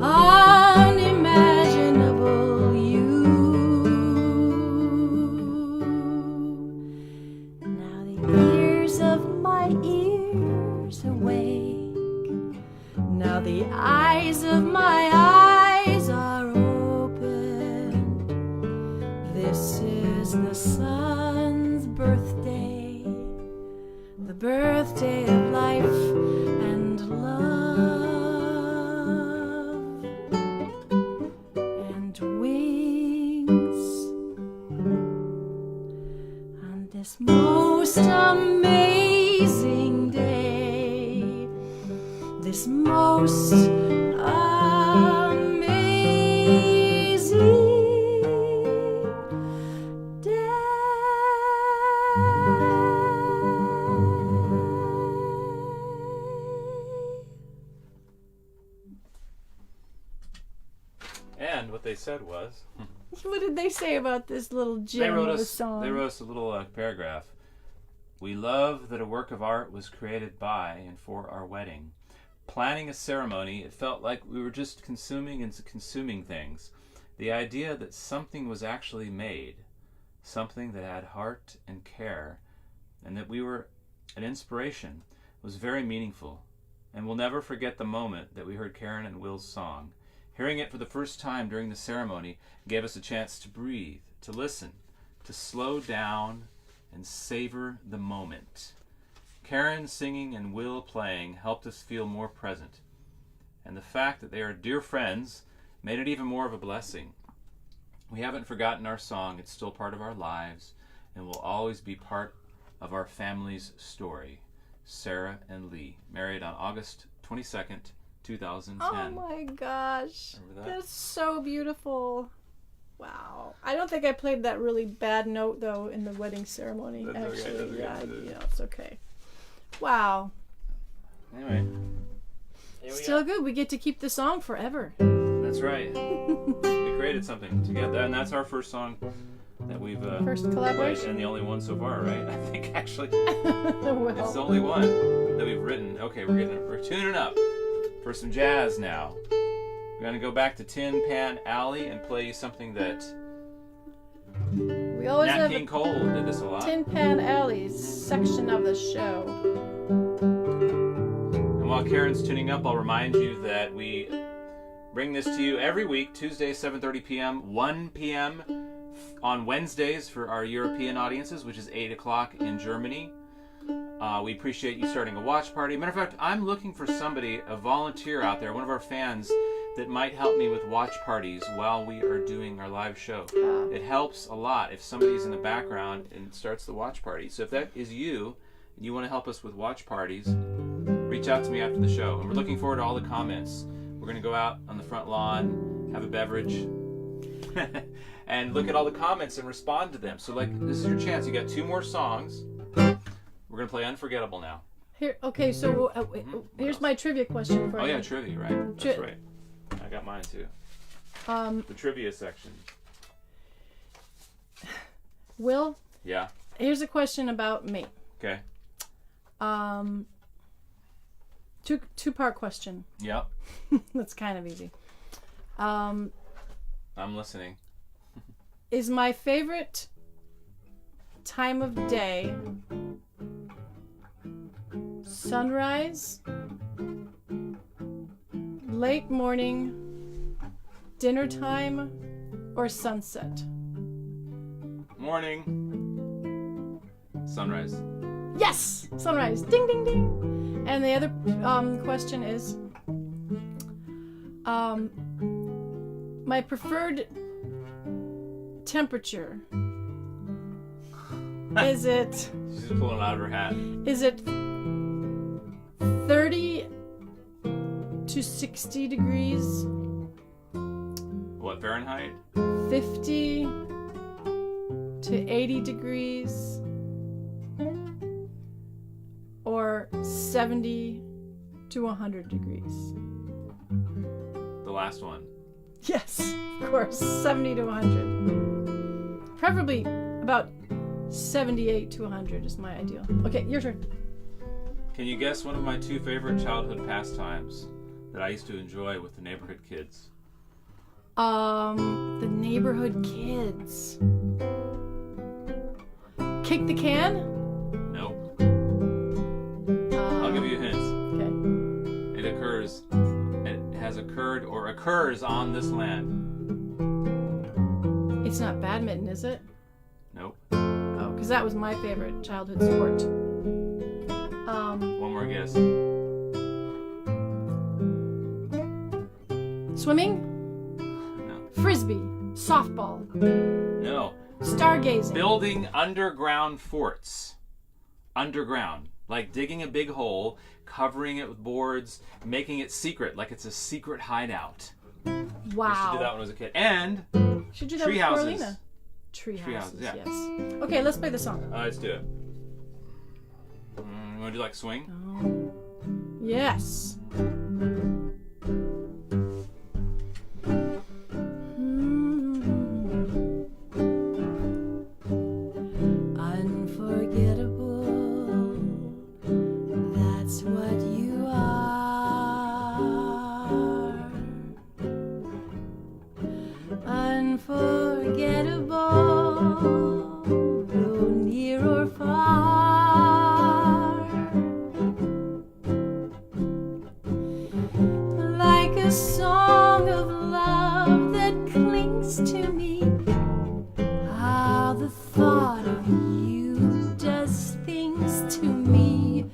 unimaginable you? Now the ears of my ears awake. Now the eyes of my eyes are open. This is the sun's birthday, the birthday of life and love and wings. On this most amazing day, this most amazing day. And what they said was, What did they say about this little gem of a song? They wrote us a little paragraph. We love that a work of art was created by and for our wedding. Planning a ceremony, it felt like we were just consuming and consuming things. The idea that something was actually made, something that had heart and care, and that we were an inspiration, was very meaningful. And we'll never forget the moment that we heard Karen and Will's song. Hearing it for the first time during the ceremony gave us a chance to breathe, to listen, to slow down and savor the moment. Karen singing and Will playing helped us feel more present, and the fact that they are dear friends made it even more of a blessing. We haven't forgotten our song. It's still part of our lives and will always be part of our family's story. Sarah and Lee, married on August 22nd, 2010. Oh my gosh. Remember that? That's so beautiful. Wow. I don't think I played that really bad note though in the wedding ceremony. That's okay, actually. that's okay, Yeah, that's okay. it's okay. Wow. Anyway, here we Still are. good. We get to keep the song forever. That's right. We created something together, and that's our first song that we've First played, collaboration. and the only one so far, right? I think actually Well, it's the only one that we've written. Okay, we're tuning up for some jazz now. We're gonna go back to Tin Pan Alley and play you something that we always Nat have King a Cole did this a lot. Tin Pan Alley section of the show. And while Karen's tuning up, I'll remind you that we bring this to you every week, Tuesday, 7:30 p.m., 1 p.m. on Wednesdays for our European audiences, which is 8 o'clock in Germany. We appreciate you starting a watch party. Matter of fact, I'm looking for somebody, a volunteer out there, one of our fans, that might help me with watch parties while we are doing our live show. It helps a lot if somebody's in the background and starts the watch party. So if that is you, and you want to help us with watch parties, reach out to me after the show. And we're looking forward to all the comments. We're going to go out on the front lawn, have a beverage, and look at all the comments and respond to them. So this is your chance. You got 2 more songs. We're going to play Unforgettable now. Here, okay, so here's my trivia question for Oh you. yeah, trivia, right? That's right. I got mine too. The trivia section. Will, Yeah. here's a question about me. Okay. Two-part question. Yep. That's kind of easy. I'm listening. Is my favorite time of day sunrise, late morning, dinner time, or sunset? Morning. Sunrise. Yes! Sunrise. Ding, ding, ding. And the other question is, my preferred temperature. Is it She's just pulling it out of her hat. 30 to 60 degrees, What, Fahrenheit? 50 to 80 degrees, or 70 to 100 degrees? The last one. Yes, of course, 70 to 100. Preferably about 78 to 100 is my ideal. Okay, your turn. Can you guess one of my 2 favorite childhood pastimes that I used to enjoy with the neighborhood kids? The neighborhood kids. Kick the can? Nope. I'll give you hints. Okay. It has occurred or occurs on this land. It's not badminton, is it? Nope. Oh, because that was my favorite childhood sport. One more guess. Swimming? No. Frisbee? Softball? No. Stargazing? Building underground forts. Underground. Like digging a big hole, covering it with boards, making it secret, like it's a secret hideout. Wow. I used to do that when I was a kid. And Should do that tree with houses. Carolina. Tree houses, yeah. yes. Okay, let's play the song. Let's do it. You want to do like swing? Yes. Unforgettable, that's what you are. Unforgettable, though near or far. Like a song of things to me. How the thought of you does things to me.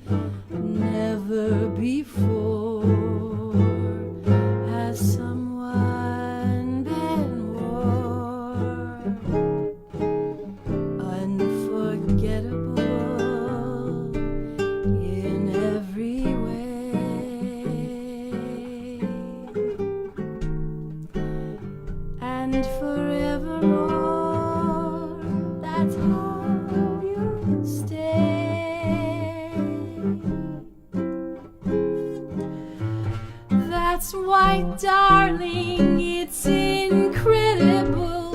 Never before has someone been more unforgettable in every way. And forevermore, that's how you'll stay. That's why, darling, it's incredible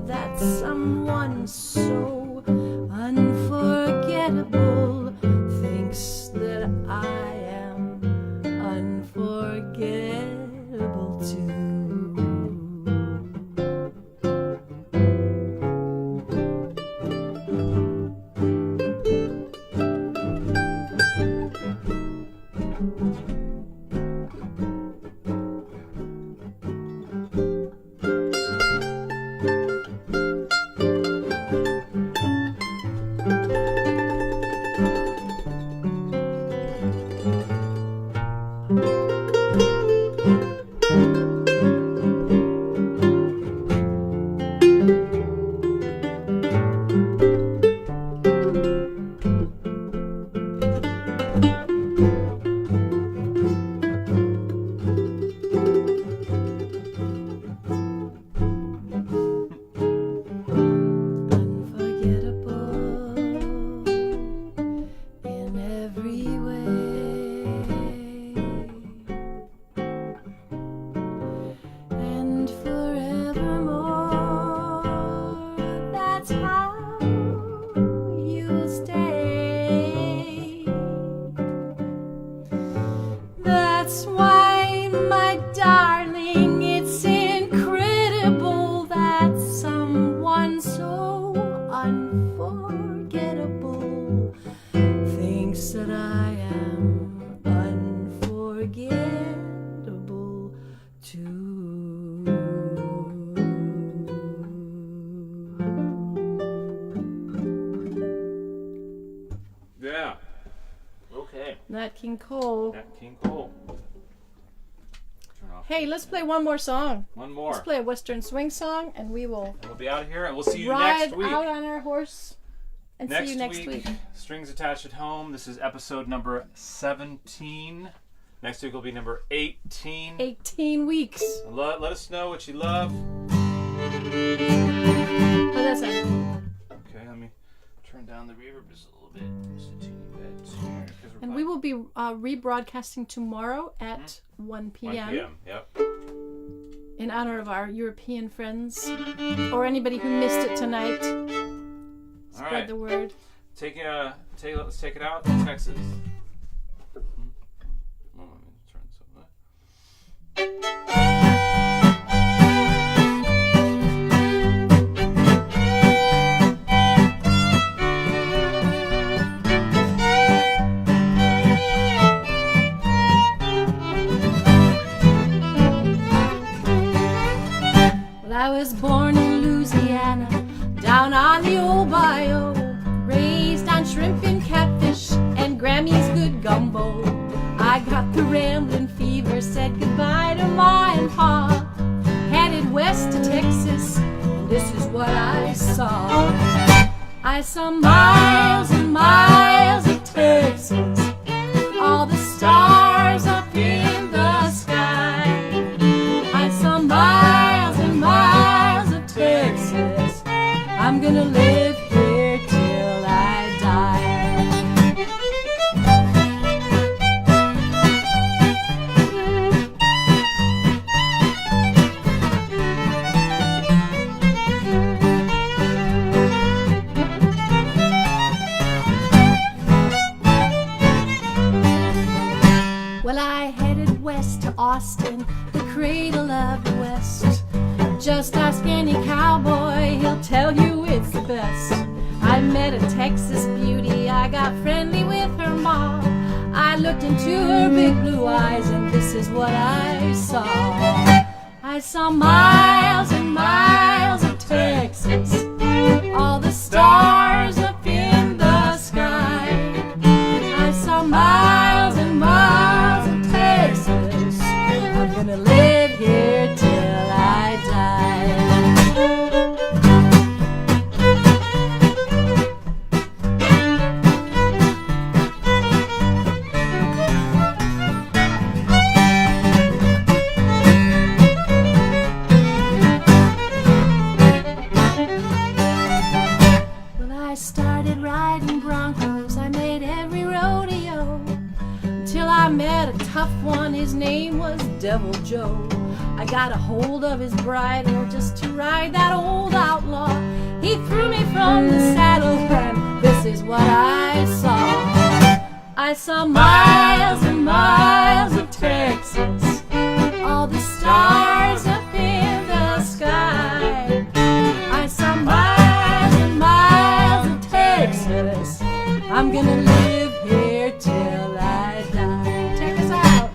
that someone so unforgettable thinks that I am unforgettable too. That's why, my darling, it's incredible that someone so unforgettable thinks that I am unforgettable too. Yeah. Okay. Nat King Cole. Nat King Cole. Turn off. Hey, let's play one more song. One more. Let's play a Western swing song, and we will We'll be out of here, and we'll see you ride next week. out on our horse and Next see you next week. Strings Attached at Home. This is episode number 17. Next week will be number 18. 18 weeks. Let us know what you love. Oh, that's it. Okay, let me turn down the reverb just a little bit. Just a teeny bit here, 'cause we're And we will be rebroadcasting tomorrow at 1 1 p.m. p.m. Yep. in honor of our European friends or anybody who missed it tonight. All Spread right. the word. Let's take it out to Texas. Let me turn this up. Well, I was born in Louisiana, down on the old bayou, raised on shrimp and catfish and Grammy's good gumbo. I got the rambling fever, said goodbye to Ma and Pa, headed west to Texas, and this is what I saw. I saw miles and miles of Texas, all the stars up in the sky. I saw miles and miles of Texas. I'm gonna live here till I die. Well, I headed west to Austin, the cradle of the West. Just ask any cowboy, he'll tell you it's the best. I met a Texas beauty, I got friendly with her ma. I looked into her big blue eyes, and this is what I saw. I saw miles and miles Joe. I got a hold of his bridle just to ride that old outlaw. He threw me from the saddle, and this is what I saw. I saw miles and miles of Texas, all the stars up in the sky. I saw miles and miles of Texas. I'm gonna live here till I die. Take us out.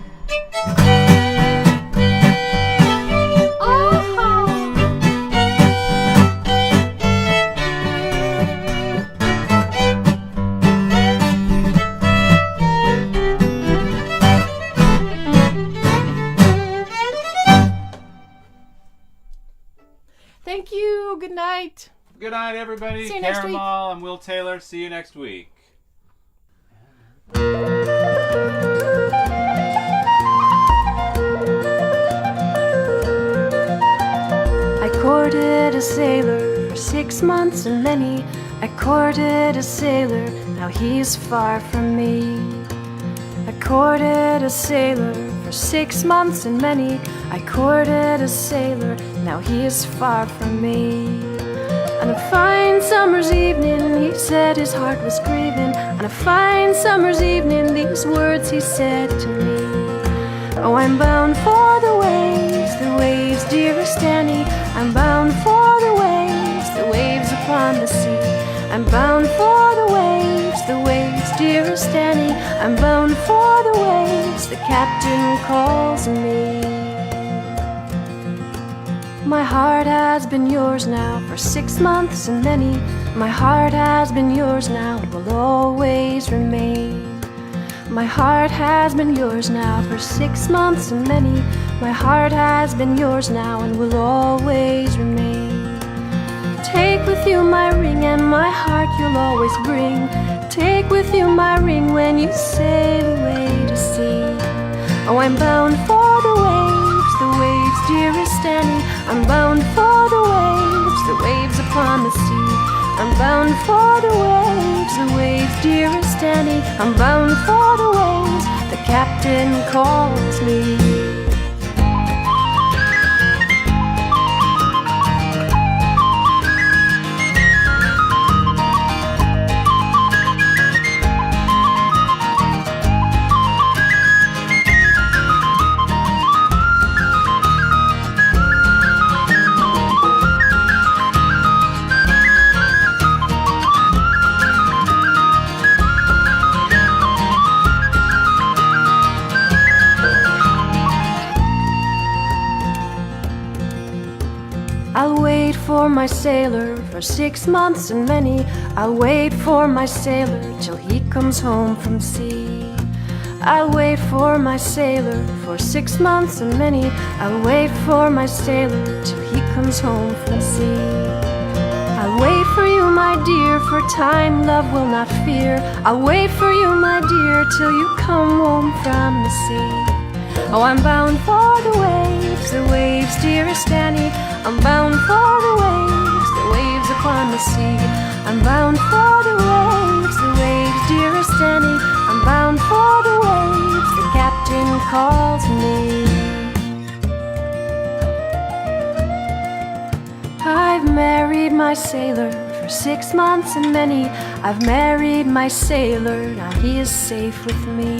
Thank you. Good night. Good night, everybody. See you next week. Caramal, I'm Will Taylor. See you next week. I courted a sailor for 6 months and many. I courted a sailor, now he's far from me. I courted a sailor for 6 months and many. I courted a sailor, now he is far from me. On a fine summer's evening, he said his heart was grieving. On a fine summer's evening, these words he said to me. Oh, I'm bound for the waves, dearest Annie. I'm bound for the waves upon the sea. I'm bound for the waves, dearest Annie. I'm bound for the waves, the captain calls me. My heart has been yours now for 6 months and many. My heart has been yours now and will always remain. My heart has been yours now for 6 months and many. My heart has been yours now and will always remain. Take with you my ring and my heart you'll always bring. Take with you my ring when you sail away to sea. Oh, I'm bound for the waves, dearest Annie. I'm bound for the waves upon the sea. I'm bound for the waves, dearest Annie. I'm bound for the waves, the captain calls me. I'll wait for my sailor for 6 months and many. I'll wait for my sailor till he comes home from sea. I'll wait for my sailor for 6 months and many. I'll wait for my sailor till he comes home from sea. I'll wait for you, my dear, for time love will not fear. I'll wait for you, my dear, till you come home from the sea. Oh, I'm bound for the waves, dearest Annie. I'm bound for the waves upon the sea. I'm bound for the waves, dearest Annie. I'm bound for the waves, the captain calls me. I've married my sailor for 6 months and many. I've married my sailor, now he is safe with me.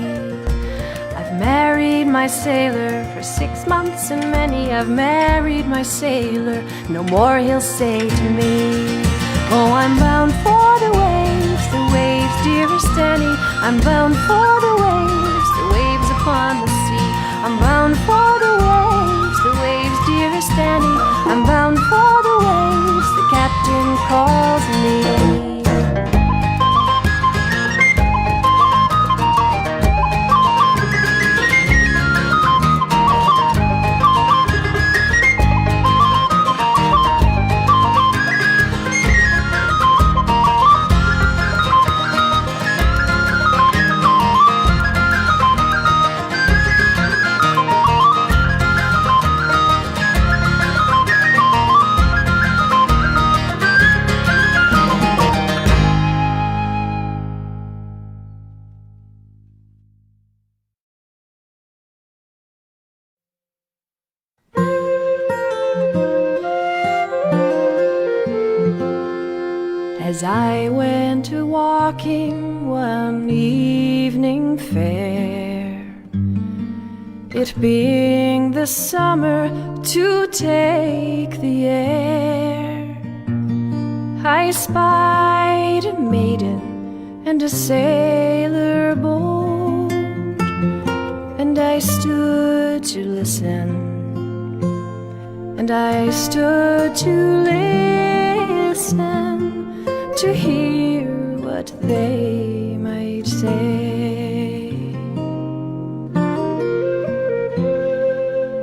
I've married my sailor for 6 months and many. I've married my sailor, no more he'll say to me. Oh, I'm bound for the waves, dearest Annie. I'm bound for the waves upon the sea. I'm bound for the waves, dearest Annie. I'm bound for the waves, the captain calls me. as I went a walking one evening fair, it being the summer to take the air, I spied a maiden and a sailor bold, and I stood to listen, and I stood to listen, to hear what they might say.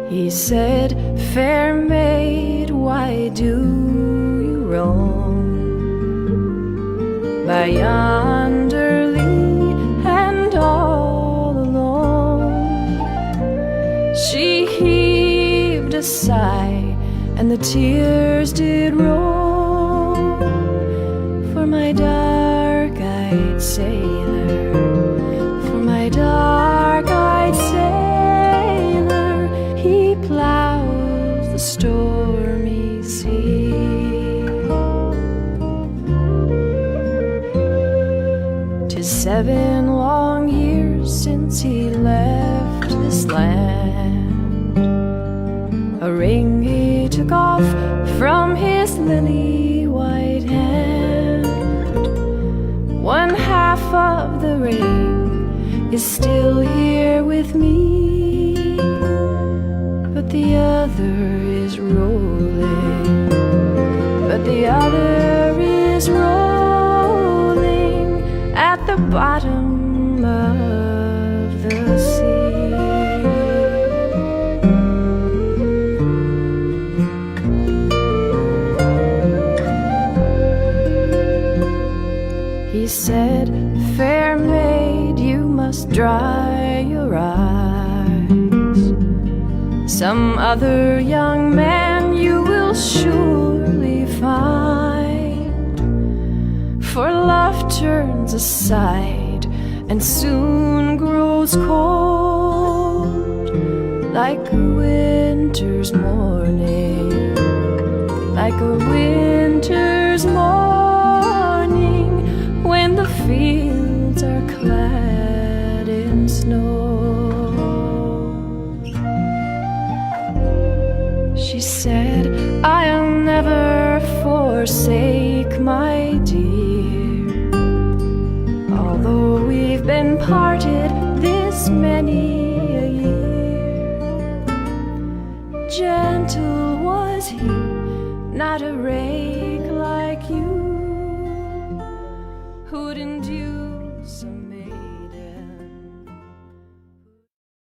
He said, "Fair maid, why do you roam by yonder lea and all alone?" She heaved a sigh, and the tears did roll, for my dark-eyed sailor, for my dark-eyed sailor, he plows the stormy sea. 'Tis 7 long years since he left this land, a ring he took off from his lily-white hand. One half of the ring is still here with me, but the other is rolling, but the other is rolling at the bottom of the sea. He said, "Fair maid, you must dry your eyes. Some other young man you will surely find, for love turns aside and soon grows cold, like a winter's morning, like a winter's morning, when the fields are clad in snow." She said, "I'll never forsake my dear, although we've been parted this many a year." Gentle was he, not a ray